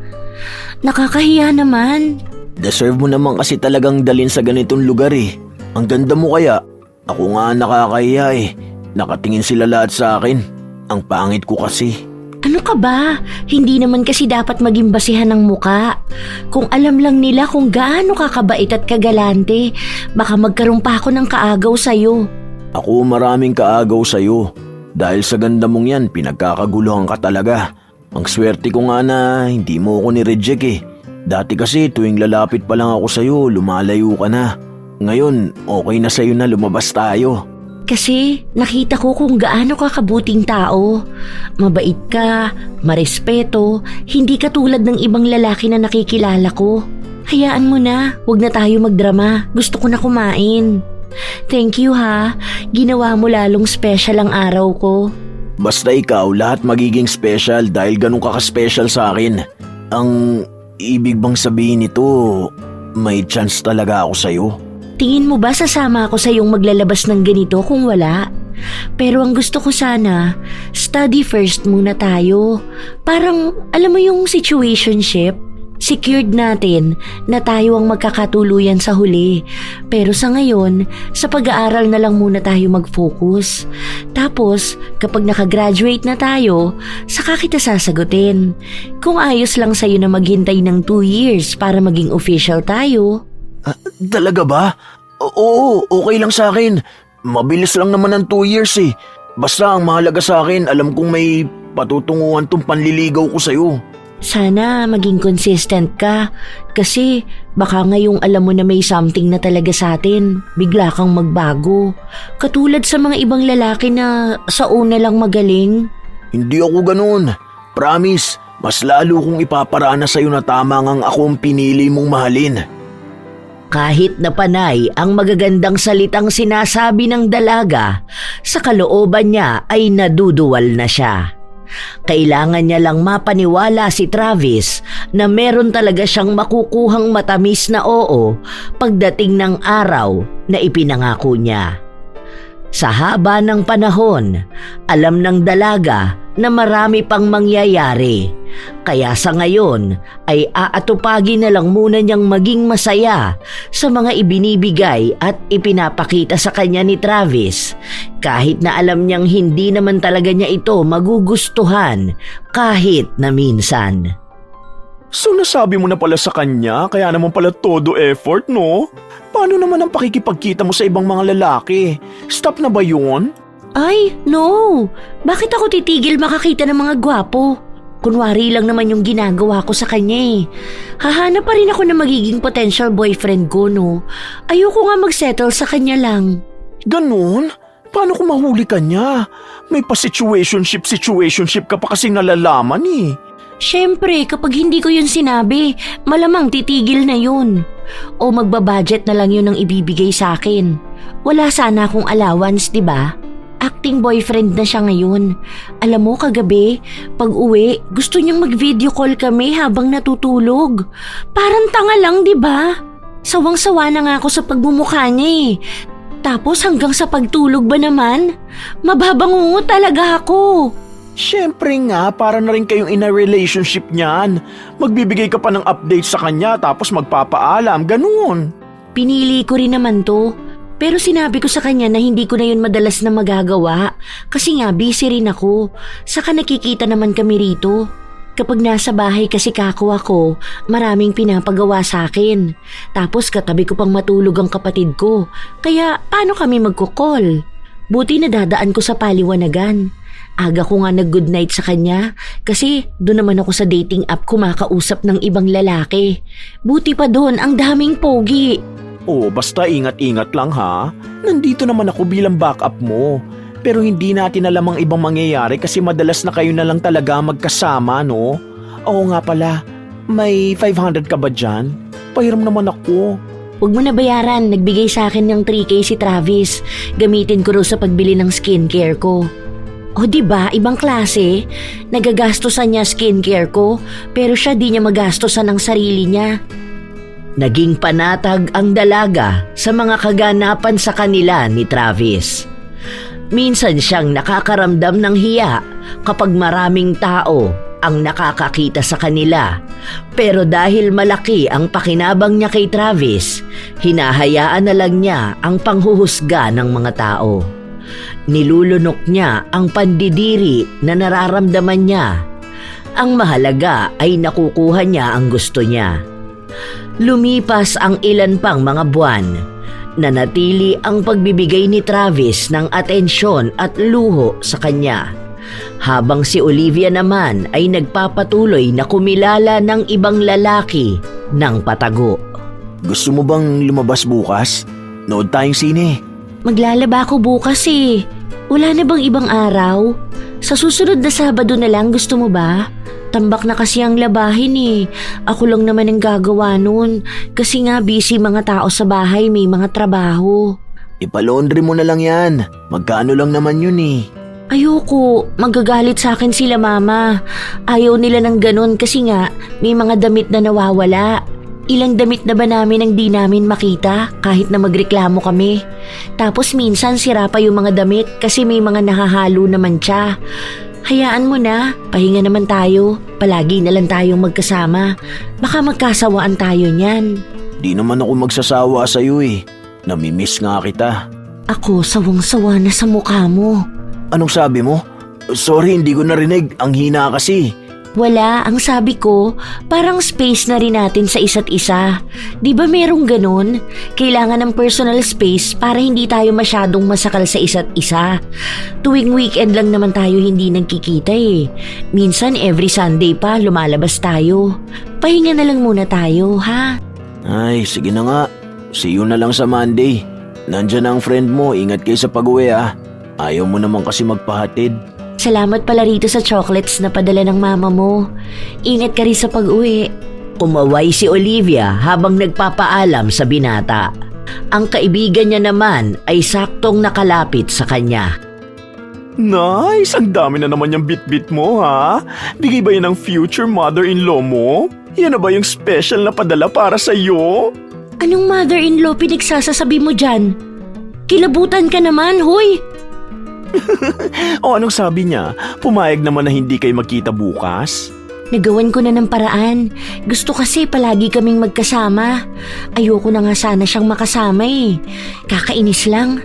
Nakakahiya naman. Deserve mo naman kasi talagang dalin sa ganitong lugar eh. Ang ganda mo kaya. Ako nga nakakahiya eh. Nakatingin sila lahat sa akin. Ang pangit ko kasi. Ano ka ba? Hindi naman kasi dapat maging basihan ng muka. Kung alam lang nila kung gaano kakabait at kagalante, baka magkaroon pa ako ng kaagaw sa'yo. Ako maraming kaagaw sa'yo. Dahil sa ganda mong yan, pinagkakaguluhan ka talaga. Ang swerte ko nga na hindi mo ako ni-reject eh. Dati kasi tuwing lalapit pa lang ako sa'yo, lumalayo ka na. Ngayon, okay na sa'yo na lumabas tayo. Kasi nakita ko kung gaano ka kabuting tao. Mabait ka, marespeto, hindi katulad ng ibang lalaki na nakikilala ko. Hayaan mo na, huwag na tayo magdrama. Gusto ko na kumain. Thank you ha, ginawa mo lalong special ang araw ko. Basta ikaw, lahat magiging special dahil ganun ka ka-special sa akin. Ang ibig bang sabihin nito, may chance talaga ako sa'yo? Tingin mo ba sasama ako sa iyong maglalabas ng ganito kung wala? Pero ang gusto ko sana, study first muna tayo. Parang, alam mo yung situationship? Secured natin na tayo ang magkakatuluyan sa huli. Pero sa ngayon, sa pag-aaral na lang muna tayo mag-focus. Tapos, kapag nakagraduate na tayo, saka kita sasagutin. Kung ayos lang sa'yo na maghintay ng 2 years para maging official tayo. Talaga ba? Oo, okay lang sa akin. Mabilis lang naman ng 2 years eh. Basta ang mahalaga sa akin, alam kong may patutunguhan tong panliligaw ko sa'yo. Sana maging consistent ka kasi baka ngayong alam mo na may something na talaga sa atin, bigla kang magbago. Katulad sa mga ibang lalaki na sa una lang magaling. Hindi ako ganun. Promise, mas lalo kong ipaparana sa'yo na tama ngang ako ang pinili mong mahalin. Kahit na panay ang magagandang salitang sinasabi ng dalaga, sa kalooban niya ay naduduwal na siya. Kailangan niya lang mapaniwala si Travis na meron talaga siyang makukuhang matamis na oo pagdating ng araw na ipinangako niya. Sa haba ng panahon, alam ng dalaga na marami pang mangyayari. Kaya sa ngayon ay aatupagin na lang muna niyang maging masaya sa mga ibinibigay at ipinapakita sa kanya ni Travis. Kahit na alam niyang hindi naman talaga niya ito magugustuhan kahit na minsan. So nasabi mo na pala sa kanya, kaya naman pala todo effort, no? Paano naman ang pakikipagkita mo sa ibang mga lalaki? Stop na ba yun? Ay, no! Bakit ako titigil makakita ng mga gwapo? Kunwari lang naman yung ginagawa ko sa kanya eh. Hahanap pa rin ako ng magiging potential boyfriend ko, no? Ayoko nga mag-settle sa kanya lang. Ganun? Paano kung mahuli ka niya? May pa-situationship ka pa kasing nalalaman eh. Siyempre, kapag hindi ko yun sinabi, malamang titigil na yun. O magbabudget na lang yun ang ibibigay sa akin. Wala sana akong allowance, diba? Acting boyfriend na siya ngayon. Alam mo, kagabi, pag uwi, gusto niyang mag-video call kami habang natutulog. Parang tanga lang, diba? Sawang-sawa na nga ako sa pagmumukha niya eh. Tapos hanggang sa pagtulog ba naman? Mababangungo talaga ako. Siyempre nga, para na rin kayong in a relationship niyan. Magbibigay ka pa ng update sa kanya tapos magpapaalam, ganun. Pinili ko rin naman to. Pero sinabi ko sa kanya na hindi ko na yun madalas na magagawa. Kasi nga busy rin ako. Saka nakikita naman kami rito. Kapag nasa bahay kasi kako ako, maraming pinapagawa sa akin. Tapos katabi ko pang matulog ang kapatid ko. Kaya paano kami magkukol? Buti nadadaan ko sa paliwanagan. Aga ko nga nag-good night sa kanya kasi doon naman ako sa dating app kumakausap ng ibang lalaki. Buti pa doon, ang daming pogi. Oh, basta ingat-ingat lang ha. Nandito naman ako bilang backup mo. Pero hindi natin alam ang ibang mangyayari kasi madalas na kayo na lang talaga magkasama, no? Oo nga pala, may 500 ka ba dyan? Pahiram naman ako. Huwag mo na bayaran, nagbigay sa akin ng 3K si Travis. Gamitin ko rin sa pagbili ng skincare ko. O diba, ibang klase? Nagagastosan niya skincare ko, pero siya di niya magastosan ang sarili niya. Naging panatag ang dalaga sa mga kaganapan sa kanila ni Travis. Minsan siyang nakakaramdam ng hiya kapag maraming tao ang nakakakita sa kanila. Pero dahil malaki ang pakinabang niya kay Travis, hinahayaan na lang niya ang panghuhusga ng mga tao. Nilulunok niya ang pandidiri na nararamdaman niya. Ang mahalaga ay nakukuha niya ang gusto niya. Lumipas ang ilan pang mga buwan. Nanatili ang pagbibigay ni Travis ng atensyon at luho sa kanya. Habang si Olivia naman ay nagpapatuloy na kumilala ng ibang lalaki ng patago. Gusto mo bang lumabas bukas? Nood tayong sine. Maglalaba ako bukas eh. Wala na bang ibang araw? Sa susunod na Sabado na lang, gusto mo ba? Tambak na kasi ang labahin eh. Ako lang naman ang gagawa nun. Kasi nga busy mga tao sa bahay, may mga trabaho. Ipalaundry mo na lang yan. Magkano lang naman yun eh. Ayoko, magagalit sa akin sila mama. Ayaw nila ng ganun kasi nga may mga damit na nawawala. Ilang damit na ba namin ang di namin makita kahit na magreklamo kami? Tapos minsan sira pa yung mga damit kasi may mga nahahalo naman siya. Hayaan mo na, pahinga naman tayo. Palagi na lang tayong magkasama. Baka magkasawaan tayo niyan. Di naman ako magsasawa sa'yo eh. Namimiss nga kita. Ako sawang-sawa na sa mukha mo. Anong sabi mo? Sorry, hindi ko narinig. Ang hina kasi. Wala, ang sabi ko, parang space na rin natin sa isa't isa. Di ba merong ganun? Kailangan ng personal space para hindi tayo masyadong masakal sa isa't isa. Tuwing weekend lang naman tayo hindi nagkikita eh. Minsan every Sunday pa lumalabas tayo. Pahinga na lang muna tayo, ha? Ay, sige na nga. See you na lang sa Monday. Nandyan ang friend mo. Ingat kayo sa pag-uwi ah. Ayaw mo naman kasi magpahatid. Salamat pala rito sa chocolates na padala ng mama mo. Ingat ka rin sa pag-uwi. Umaway si Olivia habang nagpapaalam sa binata. Ang kaibigan niya naman ay saktong nakalapit sa kanya. Nice! Ang dami na naman yung bit-bit mo ha? Bigay ba yan ng future mother-in-law mo? Yan na ba yung special na padala para sa'yo? Anong mother-in-law pinagsasasabi mo dyan? Kilabutan ka naman, hoy! O anong sabi niya? Pumayag naman na hindi kayo magkita bukas? Nagawan ko na ng paraan. Gusto kasi palagi kaming magkasama. Ayoko na nga sana siyang makasama eh. Kakainis lang.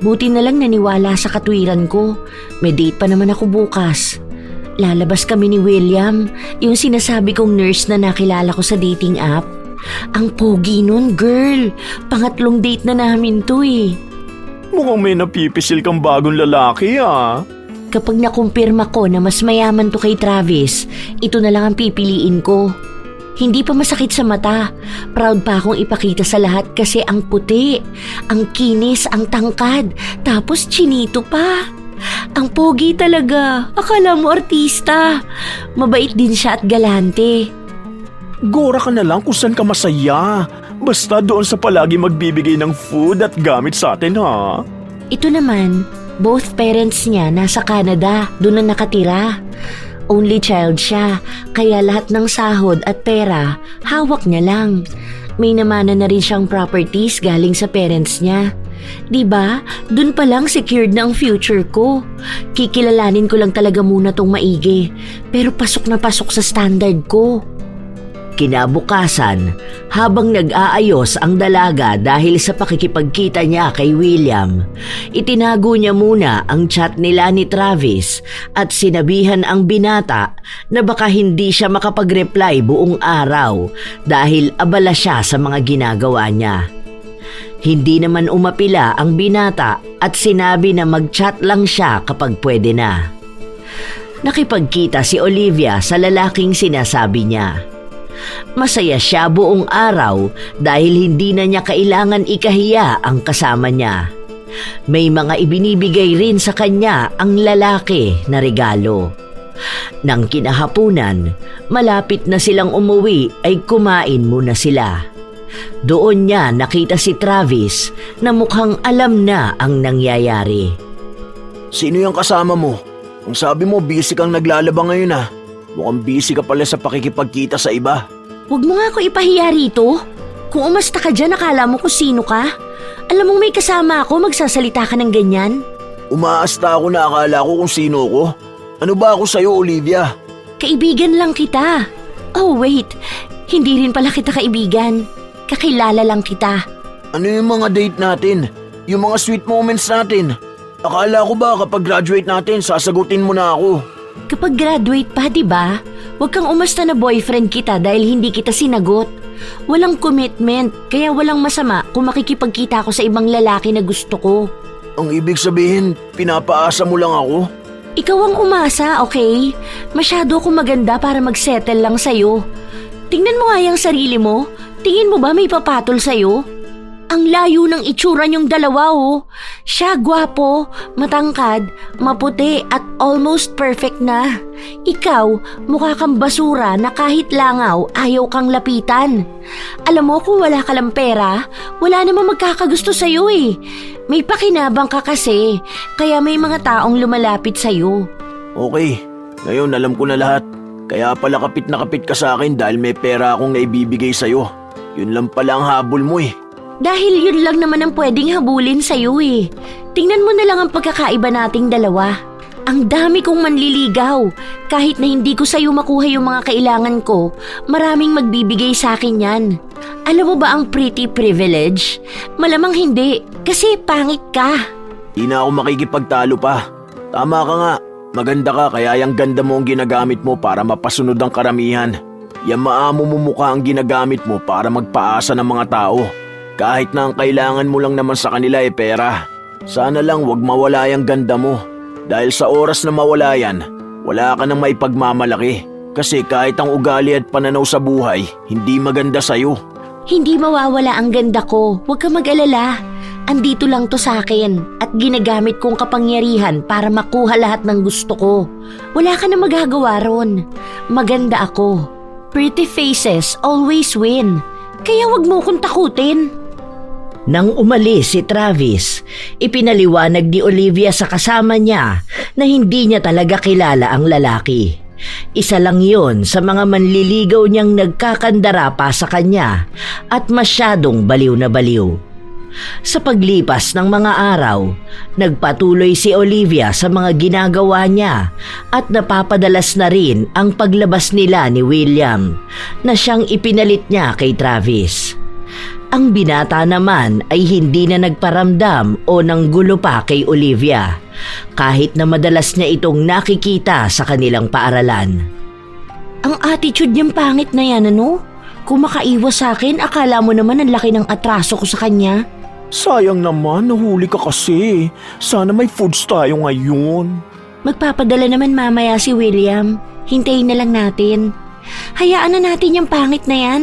Buti na lang naniwala sa katwiran ko. May date pa naman ako bukas. Lalabas kami ni William, yung sinasabi kong nurse na nakilala ko sa dating app. Ang pogi nun, girl. Pangatlong date na namin to eh. Mukhang may napipisil kang bagong lalaki ah. Kapag nakumpirma ko na mas mayaman to kay Travis, ito na lang ang pipiliin ko. Hindi pa masakit sa mata. Proud pa akong ipakita sa lahat kasi ang puti, ang kinis, ang tangkad, tapos chinito pa. Ang pogi talaga. Akala mo artista. Mabait din siya at galante. Gora ka na lang kung saan ka masaya. Basta doon sa palagi magbibigay ng food at gamit sa atin ha. Ito naman, both parents niya nasa Canada, doon na nakatira. Only child siya, kaya lahat ng sahod at pera, hawak niya lang. May namana na rin siyang properties galing sa parents niya. Diba? Doon pa lang secured na ang future ko. Kikilalanin ko lang talaga muna tong maigi, pero pasok na pasok sa standard ko. Kinabukasan, habang nag-aayos ang dalaga dahil sa pakikipagkita niya kay William, itinago niya muna ang chat nila ni Travis at sinabihan ang binata na baka hindi siya makapag-reply buong araw dahil abala siya sa mga ginagawa niya. Hindi naman umapila ang binata at sinabi na mag-chat lang siya kapag pwede na. Nakipagkita si Olivia sa lalaking sinasabi niya. Masaya siya buong araw dahil hindi na niya kailangan ikahiya ang kasama niya. May mga ibinibigay rin sa kanya ang lalaki na regalo. Nang kinahapunan, malapit na silang umuwi ay kumain muna sila. Doon niya nakita si Travis na mukhang alam na ang nangyayari. Sino yung kasama mo? Kung sabi mo busy kang naglalaba ngayon ah. Mukhang busy ka pala sa pakikipagkita sa iba. Huwag mo nga ako ipahiya rito. Kung umasta ka dyan, akala mo kung sino ka. Alam mong may kasama ako, magsasalita ka ng ganyan. Umaasta ako na akala ko kung sino ko. Ano ba ako sa'yo, Olivia? Kaibigan lang kita. Oh wait, hindi rin pala kita kaibigan. Kakilala lang kita. Ano yung mga date natin? Yung mga sweet moments natin? Akala ko ba kapag graduate natin, sasagutin mo na ako? Kapag graduate pa, di ba? Huwag kang umasta na boyfriend kita dahil hindi kita sinagot. Walang commitment, kaya walang masama kung makikipagkita ako sa ibang lalaki na gusto ko. Ang ibig sabihin, pinapaasa mo lang ako? Ikaw ang umasa, okay? Masyado akong maganda para mag-settle lang sa'yo. Tingnan mo nga yung sarili mo. Tingin mo ba may papatol sa'yo? Ang layo ng itsura niyong dalawa oh. Siya gwapo, matangkad, maputi at almost perfect na. Ikaw, mukha kang basura na kahit langaw ayaw kang lapitan. Alam mo kung wala ka lang pera, wala namang magkakagusto sa'yo eh. May pakinabang ka kasi, kaya may mga taong lumalapit sa'yo. Okay, ngayon alam ko na lahat. Kaya pala kapit na kapit ka sa akin dahil may pera akong naibibigay sa'yo. Yun lang pala ang habol mo eh. Dahil yun lang naman ang pwedeng habulin sa'yo eh. Tingnan mo na lang ang pagkakaiba nating dalawa. Ang dami kong manliligaw. Kahit na hindi ko sa'yo makuha yung mga kailangan ko, maraming magbibigay sa akin yan. Alam mo ba ang pretty privilege? Malamang hindi, kasi pangit ka. Di na ako makikipagtalo pa. Tama ka nga. Maganda ka kaya yung ganda mo ang ginagamit mo para mapasunod ang karamihan. Yung maamo mo mukha ang ginagamit mo para magpaasa ng mga tao. Kahit na ang kailangan mo lang naman sa kanila ay pera. Sana lang wag mawala yung ganda mo. Dahil sa oras na mawala yan, wala ka nang maipagmamalaki. Kasi kahit ang ugali at pananaw sa buhay, hindi maganda sa'yo. Hindi mawawala ang ganda ko. Huwag ka mag-alala. Andito lang to sa akin at ginagamit kong kapangyarihan para makuha lahat ng gusto ko. Wala ka na magagawa ron. Maganda ako. Pretty faces always win. Kaya wag mo kong takutin. Nang umalis si Travis, ipinaliwanag ni Olivia sa kasama niya na hindi niya talaga kilala ang lalaki. Isa lang yon sa mga manliligaw niyang nagkakandara pa sa kanya at masyadong baliw na baliw. Sa paglipas ng mga araw, nagpatuloy si Olivia sa mga ginagawa niya at napapadalas na rin ang paglabas nila ni William na siyang ipinalit niya kay Travis. Ang binata naman ay hindi na nagparamdam o nanggulo pa kay Olivia kahit na madalas niya itong nakikita sa kanilang paaralan. Ang attitude niyang pangit na yan, ano? Kung makaiwas sa akin, akala mo naman ang laki ng atraso ko sa kanya. Sayang naman, nahuli ka kasi. Sana may foods tayo ngayon. Magpapadala naman mamaya si William. Hintayin na lang natin. Hayaan na natin yung pangit na yan.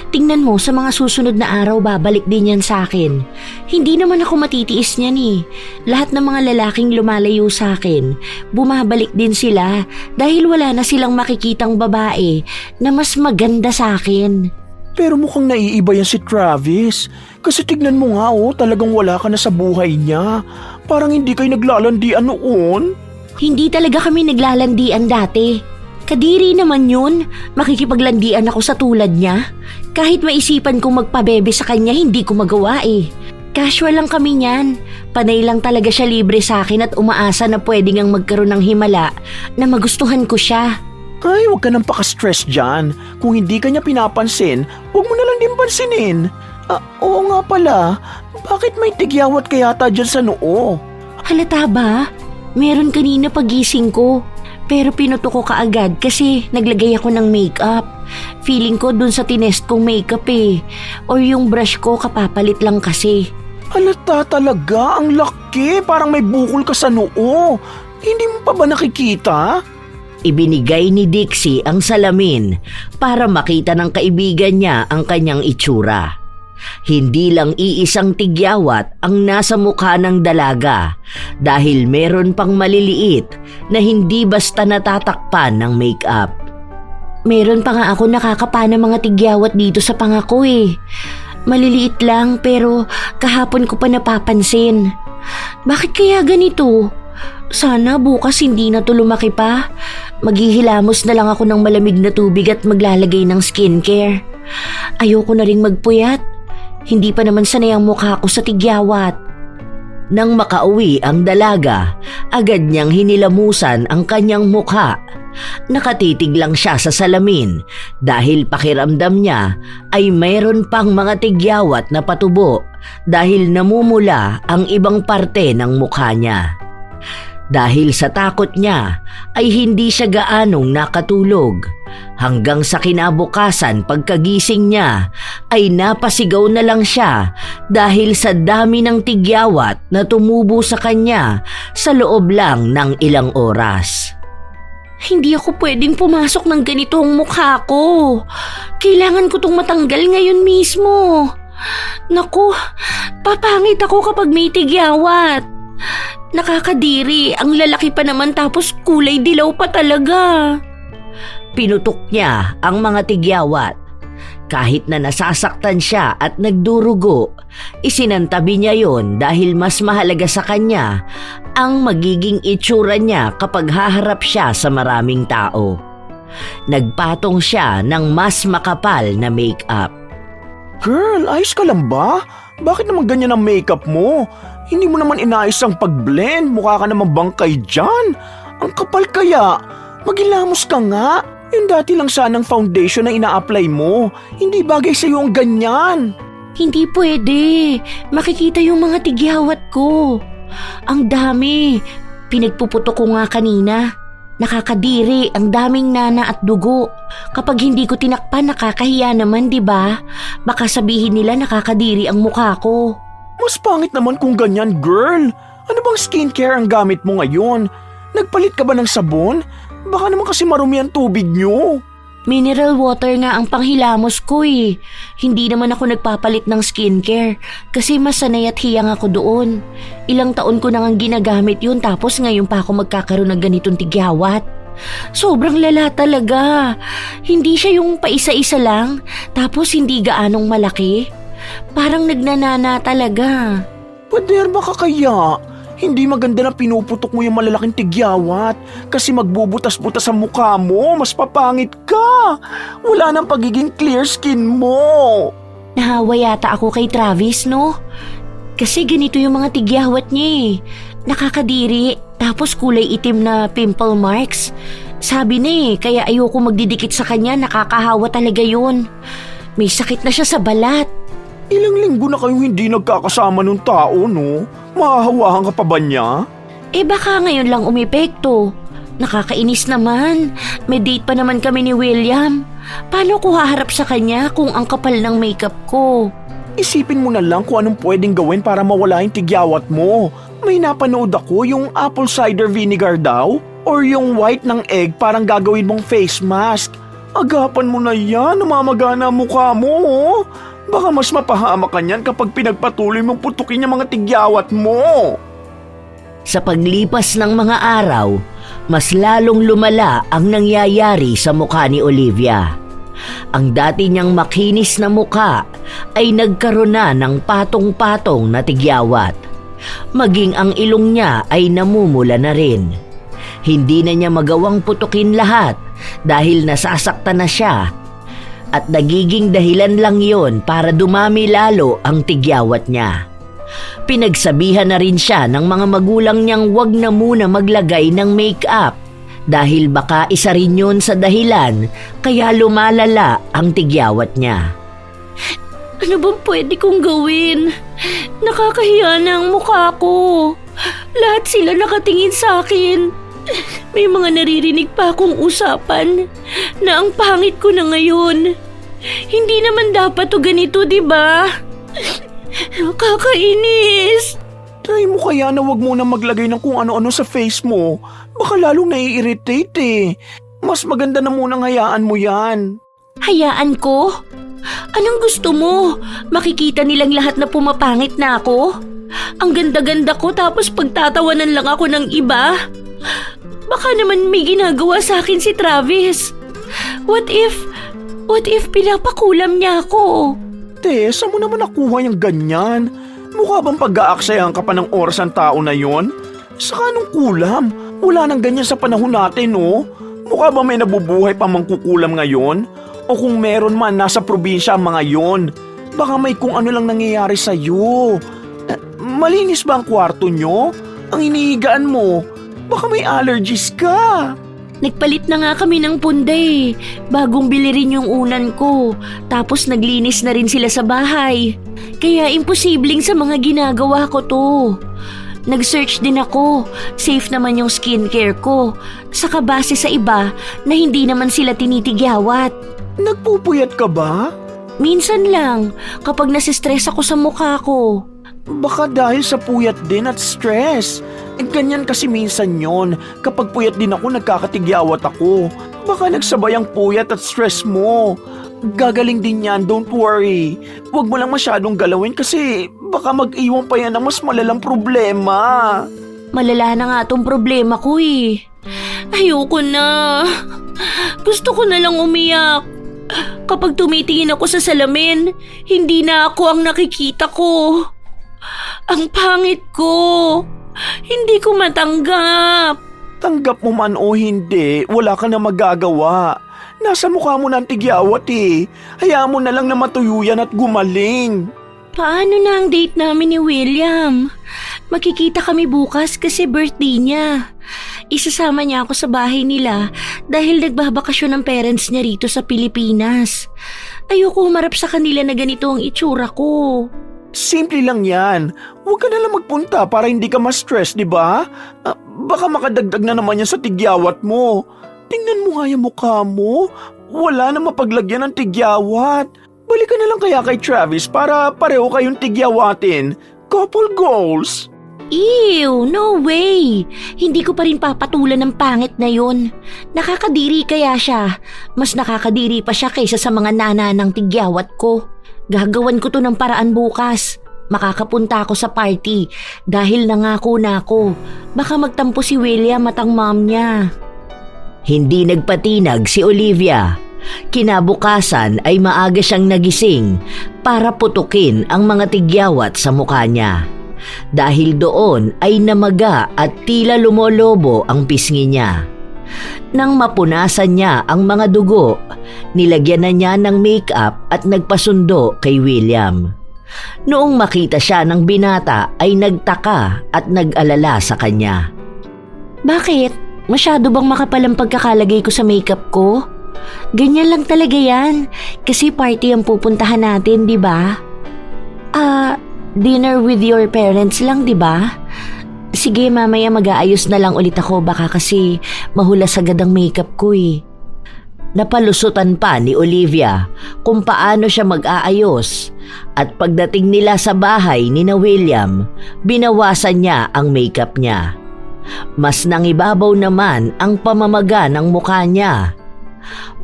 Tingnan mo, sa mga susunod na araw babalik din yan sa akin. Hindi naman ako matitiis niyan eh. Lahat ng mga lalaking lumalayo sa akin, bumabalik din sila dahil wala na silang makikitang babae na mas maganda sa akin. Pero mukhang naiiba yan si Travis. Kasi tignan mo nga talagang wala ka na sa buhay niya. Parang hindi kayo naglalandian noon. Hindi talaga kami naglalandian dati. Kadiri naman yun, makikipaglandian ako sa tulad niya. Kahit maisipan kong magpabebe sa kanya, hindi ko magawa eh. Casual lang kami niyan. Panay lang talaga siya libre sa akin at umaasa na pwedeng ang magkaroon ng himala na magustuhan ko siya. Ay, huwag ka nang paka-stress dyan. Kung hindi ka niya pinapansin, huwag mo na lang din pansinin. Oo nga pala, bakit may tigyawat ka yata dyan sa noo? Halata ba? Meron kanina pagising ko. Pero pinuto ko kaagad kasi naglagay ako ng makeup. Feeling ko dun sa tinest kong makeup eh. Or yung brush ko kapapalit lang kasi. Halata talaga, ang laki. Parang may bukol ka sa noo. Hindi mo pa ba nakikita? Ibinigay ni Dixie ang salamin para makita ng kaibigan niya ang kanyang itsura. Hindi lang iisang tigyawat ang nasa mukha ng dalaga dahil meron pang maliliit na hindi basta natatakpan ng make-up. Meron pa nga ako nakakapa ng mga tigyawat dito sa panga ko eh. Maliliit lang pero kahapon ko pa napapansin. Bakit kaya ganito? Sana bukas hindi na to lumaki pa. Maghihilamos na lang ako ng malamig na tubig at maglalagay ng skincare. Ayoko na ring magpuyat. Hindi pa naman sanay ang mukha ko sa tigyawat. Nang makauwi ang dalaga, agad niyang hinilamusan ang kanyang mukha. Nakatitig lang siya sa salamin dahil pakiramdam niya ay mayroon pang mga tigyawat na patubo dahil namumula ang ibang parte ng mukha niya. Dahil sa takot niya ay hindi siya gaanong nakatulog. Hanggang sa kinabukasan pagkagising niya ay napasigaw na lang siya dahil sa dami ng tigyawat na tumubo sa kanya sa loob lang ng ilang oras. Hindi ako pwedeng pumasok ng ganito ang mukha ko. Kailangan ko tong matanggal ngayon mismo. Naku, papangit ako kapag may tigyawat. Nakakadiri, ang lalaki pa naman tapos kulay dilaw pa talaga. Pinutok niya ang mga tigyawat. Kahit na nasasaktan siya at nagdurugo, isinantabi niya yon dahil mas mahalaga sa kanya ang magiging itsura niya kapag haharap siya sa maraming tao. Nagpatong siya ng mas makapal na make-up. Girl, ayos ka lang ba? Bakit naman ganyan ang makeup mo? Hindi mo naman inayos ang pag-blend. Mukha ka naman bangkay dyan. Ang kapal kaya. Magilamos ka nga. Yung dati lang sanang foundation na ina-apply mo. Hindi bagay sa'yo ang ganyan. Hindi pwede. Makikita yung mga tigyawat ko. Ang dami. Pinagpuputo ko nga kanina. Nakakadiri, ang daming nana at dugo. Kapag hindi ko tinakpan, nakakahiya naman, di ba? Baka sabihin nila nakakadiri ang mukha ko. Mas pangit naman kung ganyan, girl. Ano bang skincare ang gamit mo ngayon? Nagpalit ka ba ng sabon? Baka naman kasi marumi ang tubig nyo. Mineral water nga ang panghilamos ko eh. Hindi naman ako nagpapalit ng skincare kasi mas sanay at hiyang ako doon. Ilang taon ko nang ginagamit yun tapos ngayon pa ako magkakaroon ng ganitong tigyawat. Sobrang lala talaga. Hindi siya yung paisa-isa lang tapos hindi gaanong malaki. Parang nagnanana talaga. Pader, baka kaya? Hindi maganda na pinuputok mo yung malalaking tigyawat kasi magbubutas-butas ang mukha mo, mas papangit ka. Wala nang pagiging clear skin mo. Nahawa yata ako kay Travis, no? Kasi ganito yung mga tigyawat niya eh. Nakakadiri, tapos kulay itim na pimple marks. Sabi na eh, kaya ayoko magdidikit sa kanya, nakakahawa talaga yun. May sakit na siya sa balat. Ilang linggo na kayong hindi nagkakasama ng tao, no? Mahahawahan ka pa ba niya? Eh baka ngayon lang umepekto. Nakakainis naman. May date pa naman kami ni William. Paano ko haharap sa kanya kung ang kapal ng makeup ko? Isipin mo na lang kung anong pwedeng gawin para mawala yung tigyawat mo. May napanood ako yung apple cider vinegar daw or yung white ng egg parang gagawin mong face mask. Agapan mo na yan, namamagana ang mukha mo, oh. Baka mas mapahama ka niyan kapag pinagpatuloy mong putukin yung mga tigyawat mo. Sa paglipas ng mga araw, mas lalong lumala ang nangyayari sa mukha ni Olivia. Ang dati niyang makinis na mukha ay nagkaroon na ng patong-patong na tigyawat. Maging ang ilong niya ay namumula na rin. Hindi na niya magawang putukin lahat dahil nasasaktan na siya. At nagiging dahilan lang yon para dumami lalo ang tigyawat niya. Pinagsabihan na rin siya ng mga magulang niyang wag na muna maglagay ng make-up dahil baka isa rin yun sa dahilan kaya lumalala ang tigyawat niya. Ano bang pwede kong gawin? Nakakahiya na ang mukha ko. Lahat sila nakatingin sa akin. May mga naririnig pa akong usapan na ang pangit ko na ngayon. Hindi naman dapat to ganito, di ba? Kakainis. Try mo kaya na wag mo na maglagay ng kung ano-ano sa face mo. Baka lalong nai-irritate eh. Mas maganda na munang hayaan mo yan. Hayaan ko? Anong gusto mo? Makikita nilang lahat na pumapangit na ako? Ang ganda-ganda ko tapos pagtatawanan lang ako ng iba? Baka naman may ginagawa sa akin si Travis. What if pinapakulam niya ako? Tess, saan mo naman nakuha yung ganyan? Mukha bang pag-aaksayahan ka pa ng oras ang tao na yon? Saka anong kulam? Wala nang ganyan sa panahon natin, no? Mukha ba may nabubuhay pa mangkukulam ngayon? O kung meron man, nasa probinsya ang mga yon. Baka may kung ano lang nangyayari sa'yo. Malinis ba ang kwarto nyo? Ang inihigaan mo? Baka may allergies ka. Nagpalit na nga kami ng punday. Bagong bili rin yung unan ko. Tapos naglinis na rin sila sa bahay. Kaya imposibleng sa mga ginagawa ko to. Nag-search din ako. Safe naman yung skincare ko. Saka base sa iba na hindi naman sila tinitigyawat. Nagpupuyat ka ba? Minsan lang, kapag nasistress ako sa mukha ko. Baka dahil sa puyat din at stress. Ganyan kasi minsan yon. Kapag puyat din ako, nagkakatigyawat ako. Baka nagsabay ang puyat at stress mo. Gagaling din yan, don't worry. Huwag mo lang masyadong galawin kasi baka mag-iwan pa yan ng mas malalang problema. Malala na nga tong problema ko eh. Ayoko na. Gusto ko na lang umiyak. Kapag tumitingin ako sa salamin, hindi na ako ang nakikita ko. Ang pangit ko. Hindi ko matanggap. Tanggap mo man o hindi, wala ka na magagawa. Nasa mukha mo na ang tigyawat eh. Hayaan mo na lang na matuyo yan at gumaling. Paano na ang date namin ni William? Makikita kami bukas kasi birthday niya. Isasama niya ako sa bahay nila dahil nagbabakasyon ng parents niya rito sa Pilipinas. Ayoko humarap sa kanila na ganito ang itsura ko. Simple lang yan. Huwag ka na lang magpunta para hindi ka ma-stress, di ba? Baka makadagdag na naman yan sa tigyawat mo. Tingnan mo nga yung mukha mo. Wala na mapaglagyan ng tigyawat. Balik ka na lang kaya kay Travis para pareho kayong tigyawatin. Couple goals. Ew, no way! Hindi ko pa rin papatulan ng pangit na yun. Nakakadiri kaya siya. Mas nakakadiri pa siya kaysa sa mga nana ng tigyawat ko. Gagawan ko to ng paraan bukas. Makakapunta ako sa party dahil nangako na ako. Baka magtampo si William at ang mom niya. Hindi nagpatinag si Olivia. Kinabukasan ay maaga siyang nagising para putukin ang mga tigyawat sa mukha niya. Dahil doon ay namaga at tila lumolobo ang pisngi niya. Nang mapunasan niya ang mga dugo, nilagyan na niya ng makeup at nagpasundo kay William. Noong makita siya ng binata ay nagtaka at nag-alala sa kanya. Bakit? Masyado bang makapal ang pagkakalagay ko sa makeup ko? Ganyan lang talaga yan. Kasi party ang pupuntahan natin, di ba? Dinner with your parents lang, di ba? Sige, mamaya mag-aayos na lang ulit ako. Baka kasi mahulas agad ang makeup ko eh. Napalusutan pa ni Olivia kung paano siya mag-aayos at pagdating nila sa bahay ni na William, binawasan niya ang makeup niya. Mas nangibabaw naman ang pamamaga ng mukha niya.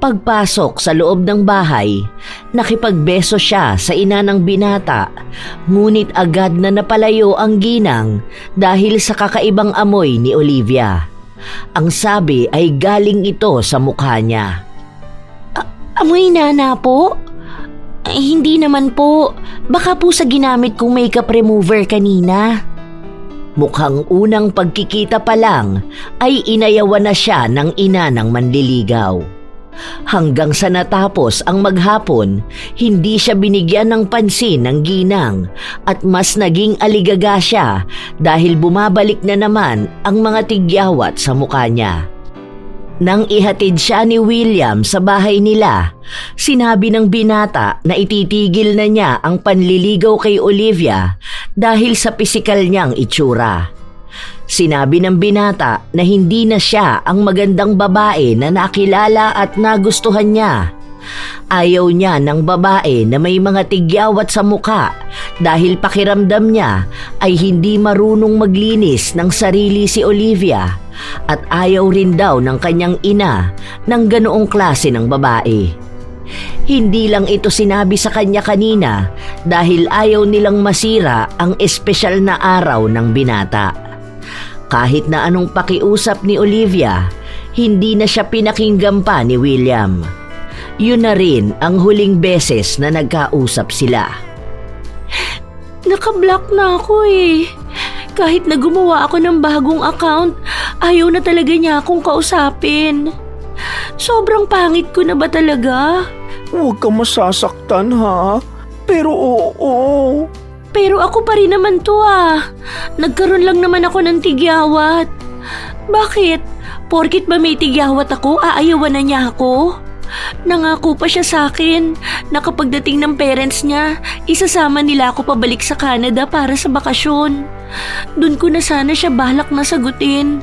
Pagpasok sa loob ng bahay, nakipagbeso siya sa ina ng binata, ngunit agad na napalayo ang ginang dahil sa kakaibang amoy ni Olivia. Ang sabi ay galing ito sa mukha niya. Amoy nana po? Ay, hindi naman po. Baka po sa ginamit kong makeup remover kanina. Mukhang unang pagkikita pa lang ay inayawan na siya ng ina ng manliligaw. Hanggang sa natapos ang maghapon, hindi siya binigyan ng pansin ng ginang at mas naging aligaga siya dahil bumabalik na naman ang mga tigyawat sa mukha niya. Nang ihatid siya ni William sa bahay nila, sinabi ng binata na ititigil na niya ang panliligaw kay Olivia dahil sa pisikal niyang itsura. Sinabi ng binata na hindi na siya ang magandang babae na nakilala at nagustuhan niya. Ayaw niya ng babae na may mga tigyawat sa muka dahil pakiramdam niya ay hindi marunong maglinis ng sarili si Olivia at ayaw rin daw ng kanyang ina ng ganoong klase ng babae. Hindi lang ito sinabi sa kanya kanina dahil ayaw nilang masira ang espesyal na araw ng binata. Kahit na anong pakiusap ni Olivia, hindi na siya pinakinggan pa ni William. Yun na rin ang huling beses na nagkausap sila. Naka-block na ako eh. Kahit na gumawa ako ng bagong account, ayaw na talaga niya akong kausapin. Sobrang pangit ko na ba talaga? Huwag kang masasaktan ha. Pero oo. Pero ako pa rin naman to ah. Nagkaroon lang naman ako ng tigyawat. Bakit? Porkit ba may tigyawat ako, aayawan na niya ako? Nangako pa siya sa akin na kapag dating ng parents niya, isasama nila ako pabalik sa Canada para sa bakasyon. Doon ko na sana siya balak na sagutin.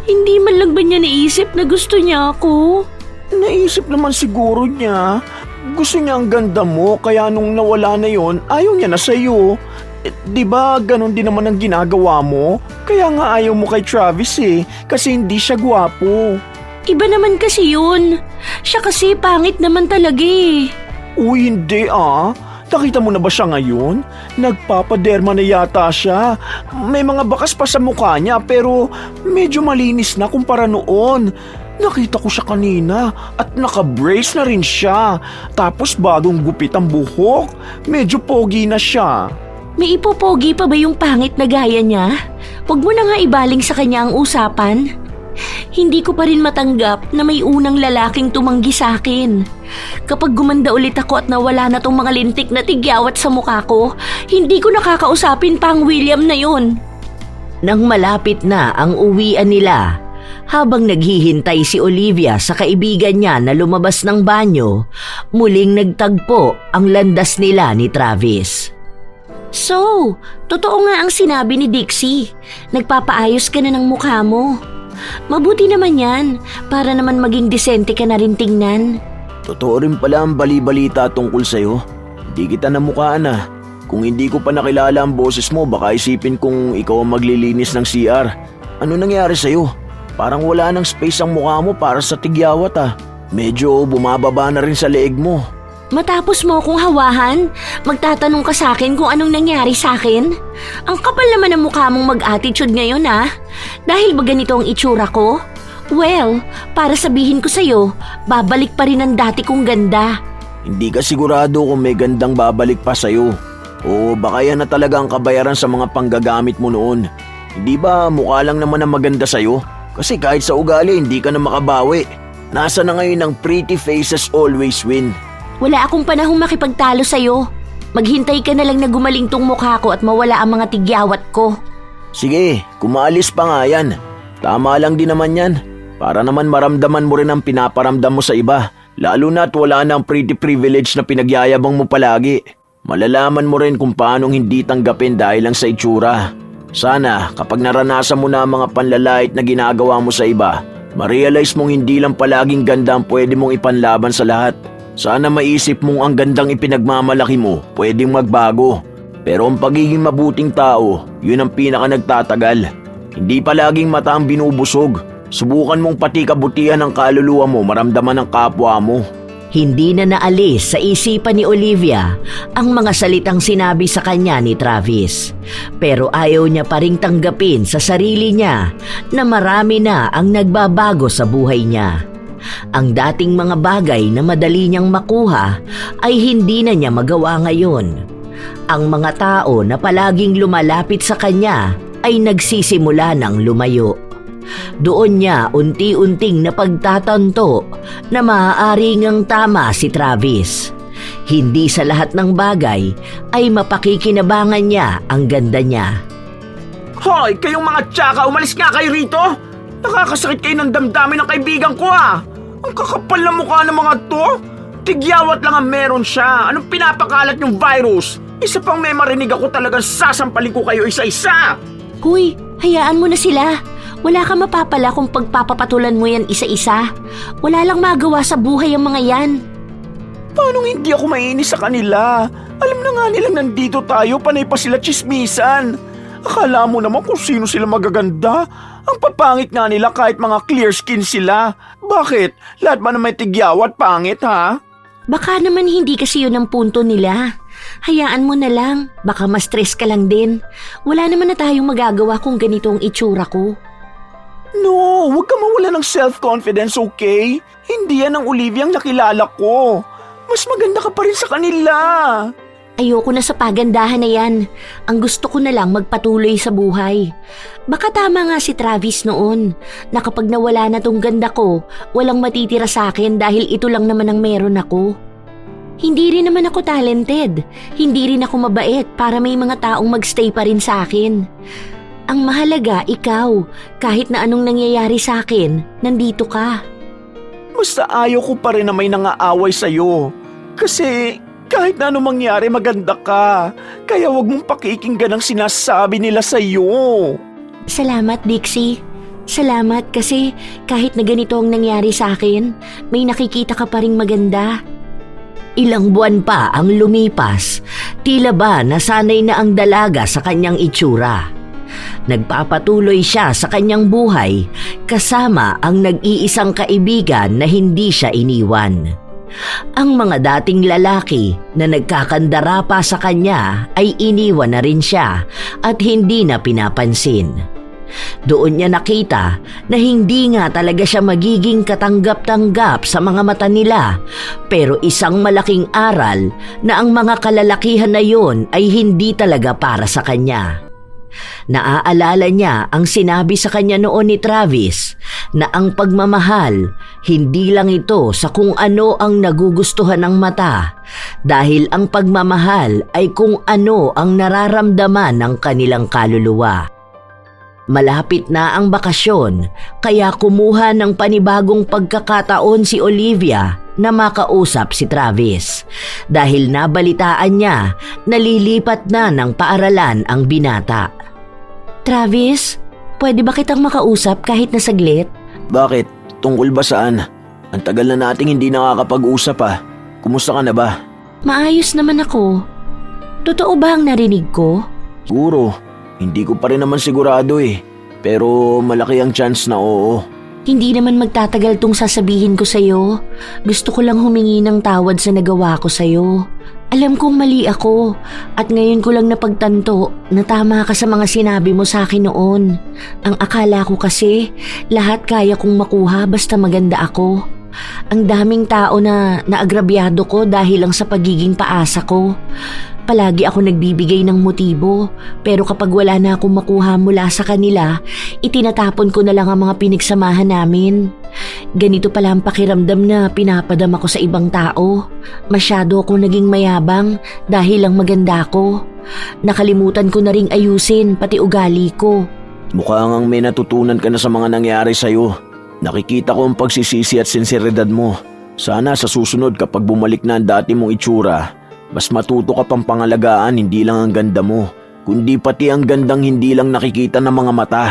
Hindi man lang ba niya naisip na gusto niya ako? Naisip naman siguro niya. Gusto niya ang ganda mo kaya nung nawala na yon, ayaw niya na sa'yo. Diba ganon din naman ang ginagawa mo? Kaya nga ayaw mo kay Travis kasi hindi siya gwapo. Iba naman kasi yun. Siya kasi pangit naman talaga eh. Uy, hindi ah. Nakita mo na ba siya ngayon? Nagpapaderma na yata siya. May mga bakas pa sa mukha niya pero medyo malinis na kumpara noon. Nakita ko siya kanina at naka-brace na rin siya. Tapos bagong gupit ang buhok. Medyo pogi na siya. May ipopogi pa ba yung pangit na gaya niya? Huwag mo na nga ibaling sa kanya ang usapan. Hindi ko pa rin matanggap na may unang lalaking tumanggi sa akin. Kapag gumanda ulit ako at nawala na tong mga lintik na tigyawat sa mukha ko, hindi ko nakakausapin pa ang William na yun. Nang malapit na ang uwian nila, habang naghihintay si Olivia sa kaibigan niya na lumabas ng banyo, muling nagtagpo ang landas nila ni Travis. So, totoo nga ang sinabi ni Dixie. Nagpapaayos ka na ng mukha mo. Mabuti naman yan, para naman maging disente ka na rin tingnan. Totoo rin pala ang bali-balita tungkol sa'yo. Hindi kita namukhaan ah. Kung hindi ko pa nakilala ang boses mo, baka isipin kong ikaw ang maglilinis ng CR. Ano nangyari sa'yo? Parang wala nang space ang mukha mo para sa tigyawat ah. Medyo bumababa na rin sa leeg mo. Matapos mo akong hawahan, magtatanong ka sa akin kung anong nangyari sa akin? Ang kapal naman ng mukha mong mag-attitude ngayon ah. Dahil ba ganito ang itsura ko? Well, para sabihin ko sa'yo, babalik pa rin ang dati kong ganda. Hindi ka sigurado kung may gandang babalik pa sa'yo. O baka yan na talaga ang kabayaran sa mga panggagamit mo noon. Hindi ba mukha lang naman ang maganda sa'yo? Kasi kahit sa ugali, hindi ka na makabawi. Nasa na ngayon ang pretty faces always win. Wala akong panahong makipagtalo sa'yo. Maghintay ka na lang na gumaling tong mukha ko at mawala ang mga tigyawat ko. Sige, kumaalis pa nga yan. Tama lang din naman yan. Para naman maramdaman mo rin ang pinaparamdam mo sa iba. Lalo na't wala na ang pretty privilege na pinagyayabang mo palagi. Malalaman mo rin kung paanong hindi tanggapin dahil lang sa itsura. Sana kapag naranasan mo na ang mga panlalait na ginagawa mo sa iba, ma-realize mong hindi lang palaging ganda ang pwede mong ipanlaban sa lahat. Sana maisip mong ang gandang ipinagmamalaki mo pwedeng magbago. Pero ang pagiging mabuting tao, yun ang pinaka nagtatagal. Hindi palaging mata ang binubusog. Subukan mong pati kabutihan ng kaluluwa mo maramdaman ng kapwa mo. Hindi na naalis sa isipan ni Olivia ang mga salitang sinabi sa kanya ni Travis. Pero ayaw niya pa ring tanggapin sa sarili niya na marami na ang nagbabago sa buhay niya. Ang dating mga bagay na madali niyang makuha ay hindi na niya magawa ngayon. Ang mga tao na palaging lumalapit sa kanya ay nagsisimula ng lumayo. Doon niya unti-unting napagtatanto na maaari ngang tama si Travis. Hindi sa lahat ng bagay ay mapakikinabangan niya ang ganda niya. Hoy, kayong mga tsaka, umalis nga kayo rito! Nakakasakit kayo ng damdamin ng kaibigan ko ah! Ang kakapal na mukha ng mga to! Tigyawat lang ang meron siya! Anong pinapakalat yung virus? Isa pang may marinig ako talagang sasampalin ko kayo isa-isa! Huy, hayaan mo na sila. Wala ka mapapala kung pagpapapatulan mo yan isa-isa. Wala lang magawa sa buhay ang mga yan. Paano hindi ako mainis sa kanila? Alam na nga nilang nandito tayo, panay pa sila chismisan. Akala mo naman kung sino sila magaganda. Ang papangit nga nila kahit mga clear skin sila. Bakit? Lahat ba na may tigyawat pangit ha? Baka naman hindi kasi yun ang punto nila. Hayaan mo na lang. Baka ma-stress ka lang din. Wala naman na tayong magagawa kung ganito ang itsura ko. No, huwag ka mawala ng self-confidence, okay? Hindi yan ang Olivia ang nakilala ko. Mas maganda ka pa rin sa kanila. Ayoko na sa pagandahan na yan. Ang gusto ko na lang magpatuloy sa buhay. Baka tama nga si Travis noon, na kapag nawala na tong ganda ko, walang matitira sa akin dahil ito lang naman ang meron ako. Hindi rin naman ako talented. Hindi rin ako mabait para may mga taong magstay pa rin sa akin. Ang mahalaga, ikaw. Kahit na anong nangyayari sa akin, nandito ka. Basta ayaw ko pa rin na may nangaaway sa'yo. Kasi kahit na anong mangyari maganda ka. Kaya wag mong pakikinggan ang sinasabi nila sa'yo. Salamat, Dixie. Salamat kasi kahit na ganito ang nangyari sa akin, may nakikita ka pa ring maganda. Ilang buwan pa ang lumipas, tila ba nasanay na ang dalaga sa kanyang itsura. Nagpapatuloy siya sa kanyang buhay kasama ang nag-iisang kaibigan na hindi siya iniwan. Ang mga dating lalaki na nagkakandara pa sa kanya ay iniwan na rin siya at hindi na pinapansin. Doon niya nakita na hindi nga talaga siya magiging katanggap-tanggap sa mga mata nila, pero isang malaking aral na ang mga kalalakihan na yon ay hindi talaga para sa kanya. Naaalala niya ang sinabi sa kanya noon ni Travis na ang pagmamahal, hindi lang ito sa kung ano ang nagugustuhan ng mata, dahil ang pagmamahal ay kung ano ang nararamdaman ng kanilang kaluluwa. Malapit na ang bakasyon, kaya kumuha ng panibagong pagkakataon si Olivia na makausap si Travis, dahil nabalitaan niya na lilipat na ng paaralan ang binata. Travis, pwede ba kitang makausap kahit na saglit? Bakit? Tungkol ba saan? Ang tagal na nating hindi nakakapag-usap ah. Kumusta ka na ba? Maayos naman ako. Totoo ba ang narinig ko? Siguro. Hindi ko pa rin naman sigurado eh. Pero malaki ang chance na oo. Hindi naman magtatagal tong sasabihin ko sa'yo. Gusto ko lang humingi ng tawad sa nagawa ko sa'yo. Alam kong mali ako at ngayon ko lang napagtanto na tama ka sa mga sinabi mo sa akin noon. Ang akala ko kasi lahat kaya kong makuha basta maganda ako. Ang daming tao na naagrabyado ko dahil lang sa pagiging paasa ko. Palagi ako nagbibigay ng motibo, pero kapag wala na akong makuha mula sa kanila, itinatapon ko na lang ang mga pinagsamahan namin. Ganito pala ang pakiramdam na pinapadama ko sa ibang tao. Masyado ako naging mayabang dahil lang maganda ako. Nakalimutan ko na ring ayusin pati ugali ko. Mukhang may natutunan ka na sa mga nangyari sa'yo. Nakikita ko ang pagsisisi at sinseridad mo. Sana sa susunod kapag bumalik na ang dati mong itsura, mas matuto ka pang pangalagaan hindi lang ang ganda mo, kundi pati ang gandang hindi lang nakikita ng mga mata.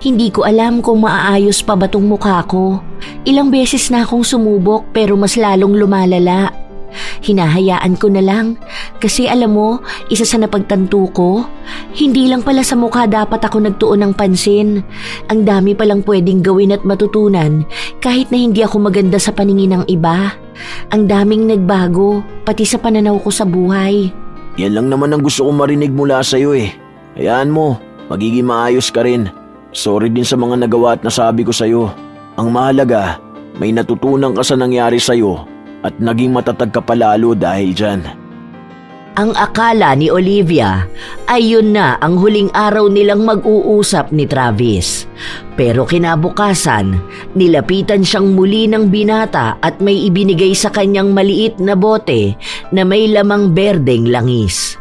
Hindi ko alam kung maaayos pa ba tong mukha ko. Ilang beses na akong sumubok pero mas lalong lumalala. Hinahayaan ko na lang kasi alam mo, isa sa napagtanto ko, hindi lang pala sa mukha dapat ako nagtuon ng pansin. Ang dami palang pwedeng gawin at matutunan kahit na hindi ako maganda sa paningin ng iba. Ang daming nagbago, pati sa pananaw ko sa buhay. Yan lang naman ang gusto kong marinig mula sa'yo eh. Hayaan mo, magiging maayos ka rin. Sorry din sa mga nagawa at nasabi ko sa'yo. Ang mahalaga, may natutunan ka sa nangyari sa'yo at naging matatag ka palalo dahil dyan. Ang akala ni Olivia ay yun na ang huling araw nilang mag-uusap ni Travis. Pero kinabukasan, nilapitan siyang muli ng binata at may ibinigay sa kanyang maliit na bote na may lamang berdeng langis.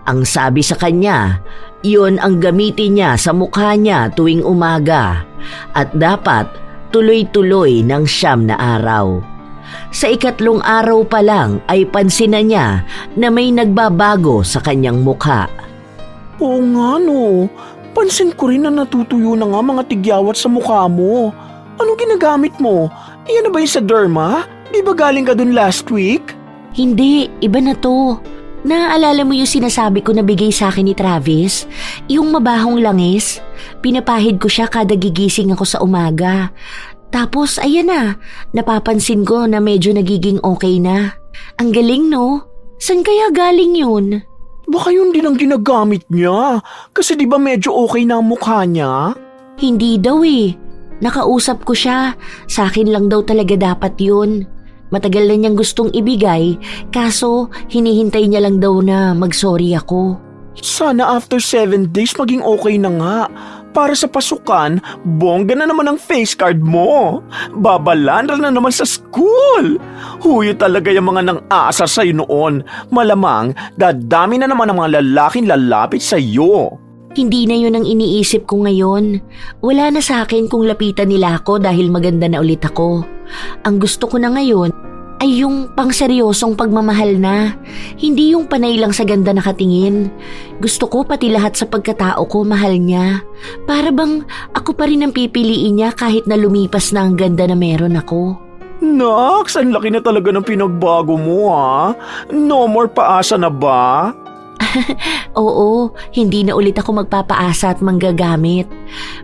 Ang sabi sa kanya, yun ang gamitin niya sa mukha niya tuwing umaga at dapat tuloy-tuloy ng 9 na araw. Sa 3 araw pa lang ay pansin na niya na may nagbabago sa kanyang mukha. Oo nga no, pansin ko rin na natutuyo na nga mga tigyawat sa mukha mo. Anong ginagamit mo? Iyan na ba yung sa derma? Di ba galing ka dun last week? Hindi, iba na to. Naaalala mo yung sinasabi ko na bigay sa akin ni Travis? Yung mabahong langis? Pinapahid ko siya kada gigising ako sa umaga. Tapos ayan na, napapansin ko na medyo nagiging okay na. Ang galing no? San kaya galing yun? Baka yun din ang ginagamit niya. Kasi di ba medyo okay na ang mukha niya? Hindi daw eh. Nakausap ko siya. Sa akin lang daw talaga dapat yun. Matagal na niyang gustong ibigay, kaso hinihintay niya lang daw na mag-sorry ako. Sana after 7 days maging okay na nga. Para sa pasukan, bongga na naman ang face card mo. Babalandra na naman sa school. Huyo talaga yung mga nang-aasar sa'yo noon. Malamang, dadami na naman ang mga lalaking lalapit sa'yo. Hindi na yun ang iniisip ko ngayon. Wala na sa akin kung lapitan nila ako dahil maganda na ulit ako. Ang gusto ko na ngayon ay yung pangseryosong pagmamahal na. Hindi yung panay lang sa ganda nakatingin. Gusto ko pati lahat sa pagkatao ko mahal niya. Para bang ako pa rin ang pipiliin niya kahit na lumipas na ang ganda na meron ako. Naks, ang laki na talaga ng pinagbago mo ha. No more paasa na ba? Oo, hindi na ulit ako magpapaasa at manggagamit.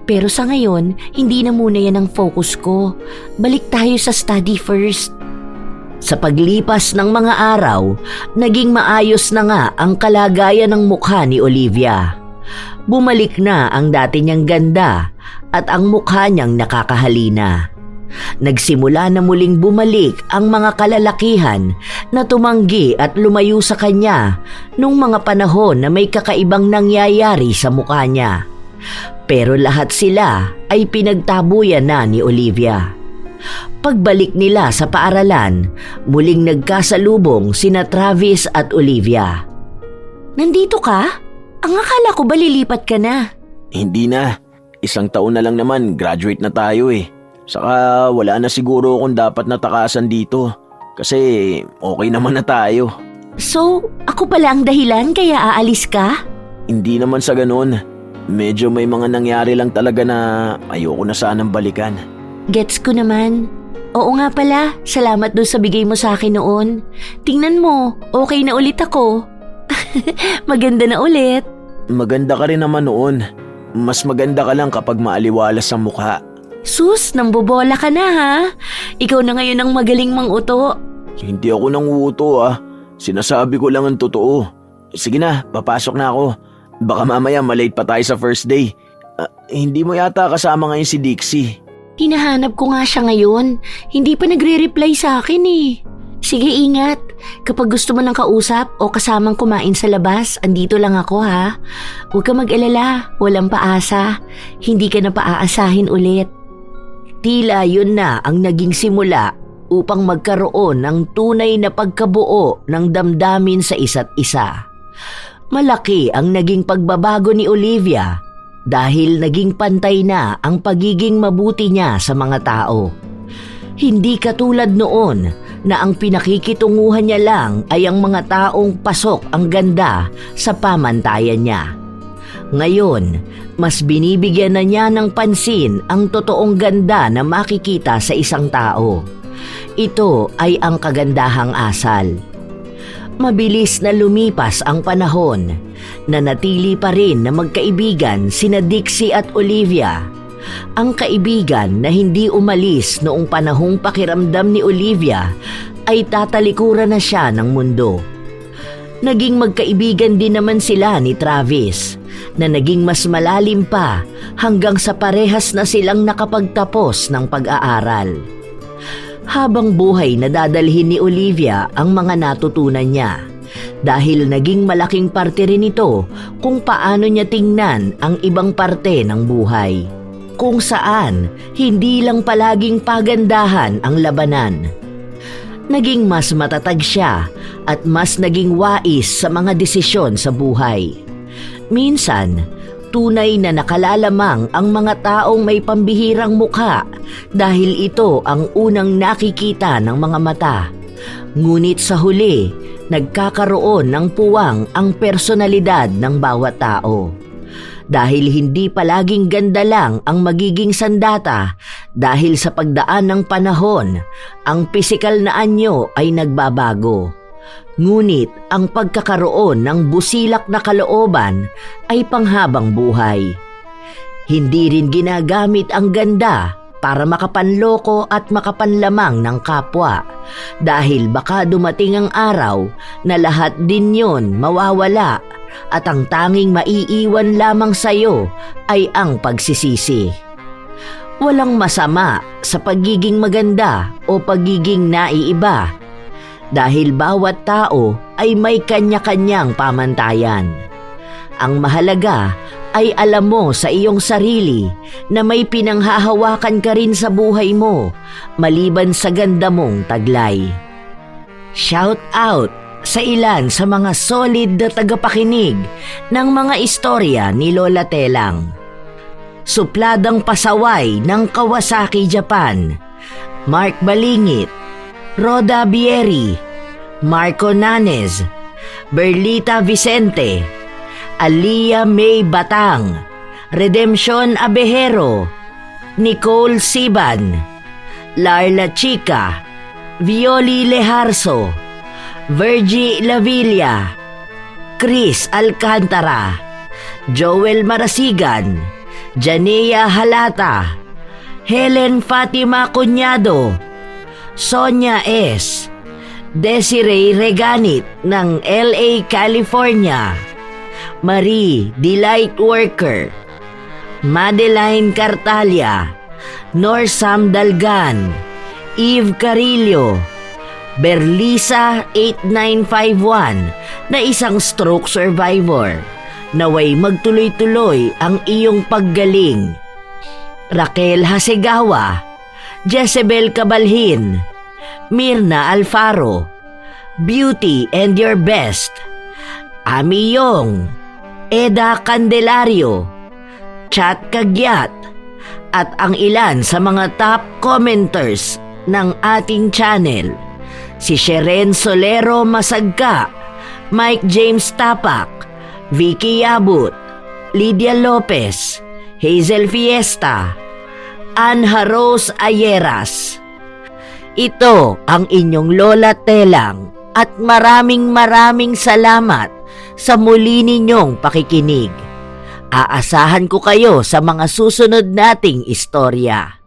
Pero sa ngayon, hindi na muna yan ang focus ko. Balik tayo sa study first. Sa paglipas ng mga araw, naging maayos na nga ang kalagayan ng mukha ni Olivia. Bumalik na ang dati niyang ganda at ang mukha niyang nakakahalina. Nagsimula na muling bumalik ang mga kalalakihan na tumanggi at lumayo sa kanya nung mga panahon na may kakaibang nangyayari sa mukha niya. Pero lahat sila ay pinagtabuyan na ni Olivia. Pagbalik nila sa paaralan, muling nagkasalubong sina Travis at Olivia. Nandito ka? Ang akala ko ba lilipat ka na? Hindi na. 1 taon na lang naman, graduate na tayo eh. Saka wala na siguro akong dapat natakasan dito. Kasi okay naman na tayo. So, ako pala ang dahilan kaya aalis ka? Hindi naman sa ganun. Medyo may mga nangyari lang talaga na ayoko na sanang balikan. Gets ko naman. Oo nga pala, salamat doon sa bigay mo sa akin noon. Tingnan mo, okay na ulit ako. Maganda na ulit. Maganda ka rin naman noon. Mas maganda ka lang kapag maaliwalas ang mukha. Sus, nambobola ka na ha? Ikaw na ngayon ang magaling manguto. Hindi ako nanguuto ah. Sinasabi ko lang ang totoo. Sige na, papasok na ako. Baka mamaya malate pa tayo sa first day. Hindi mo yata kasama ngayon si Dixie. Hinahanap ko nga siya ngayon. Hindi pa nagre-reply sa akin eh. Sige, ingat. Kapag gusto mo ng kausap o kasamang kumain sa labas, andito lang ako ha. Huwag ka mag-alala, walang paasa. Hindi ka na paaasahin ulit. Tila yun na ang naging simula upang magkaroon ng tunay na pagkabuo ng damdamin sa isa't isa. Malaki ang naging pagbabago ni Olivia dahil naging pantay na ang pagiging mabuti niya sa mga tao. Hindi katulad noon na ang pinakikitunguhan niya lang ay ang mga taong pasok ang ganda sa pamantayan niya. Ngayon, mas binibigyan na niya ng pansin ang totoong ganda na makikita sa isang tao. Ito ay ang kagandahang asal. Mabilis na lumipas ang panahon, nanatili pa rin na magkaibigan sina Dixie at Olivia. Ang kaibigan na hindi umalis noong panahong pakiramdam ni Olivia ay tatalikuran na siya ng mundo. Naging magkaibigan din naman sila ni Travis na naging mas malalim pa hanggang sa parehas na silang nakapagtapos ng pag-aaral. Habang buhay na dadalhin ni Olivia ang mga natutunan niya dahil naging malaking parte rin ito kung paano niya tingnan ang ibang parte ng buhay. Kung saan hindi lang palaging pagandahan ang labanan. Naging mas matatag siya at mas naging wais sa mga desisyon sa buhay. Minsan, tunay na nakalalamang ang mga taong may pambihirang mukha dahil ito ang unang nakikita ng mga mata. Ngunit sa huli, nagkakaroon ng puwang ang personalidad ng bawat tao. Dahil hindi palaging ganda lang ang magiging sandata dahil sa pagdaan ng panahon, ang pisikal na anyo ay nagbabago. Ngunit ang pagkakaroon ng busilak na kalooban ay panghabang buhay. Hindi rin ginagamit ang ganda para makapanloko at makapanlamang ng kapwa dahil baka dumating ang araw na lahat din yon mawawala at ang tanging maiiwan lamang sa'yo ay ang pagsisisi. Walang masama sa pagiging maganda o pagiging naiiba dahil bawat tao ay may kanya-kanyang pamantayan. Ang mahalaga ay alam mo sa iyong sarili na may pinanghahawakan ka rin sa buhay mo maliban sa ganda mong taglay. Shout out sa ilan sa mga solid na tagapakinig ng mga istorya ni Lola Telang. Supladang pasaway ng Kawasaki, Japan, Mark Balingit, Roda Bieri, Marco Nanes, Berlita Vicente, Alia May Batang, Redemption Abejero, Nicole Siban, Larla Chica, Violi Leharso, Virgie Lavilla, Chris Alcantara, Joel Marasigan, Janea Halata, Helen Fatima Cunyado, Sonia S., Desiree Reganit ng LA, California, Marie Delight Worker, Madeline Cartalia, Norsam Dalgan, Eve Carillo, Berlisa 8951 na isang stroke survivor. Naway magtuloy-tuloy ang iyong paggaling. Raquel Hasegawa, Jezebel Cabalhin, Mirna Alfaro, Beauty and Your Best, Ami Yong, Eda Candelario, Chat Kagyat, at ang ilan sa mga top commenters ng ating channel, si Sheren Solero Masagka, Mike James Tapak, Vicky Yabut, Lydia Lopez, Hazel Fiesta, Anha Rose Ayeras. Ito ang inyong Lola Telang at maraming salamat sa muli ninyong pakikinig. Aasahan ko kayo sa mga susunod nating istorya.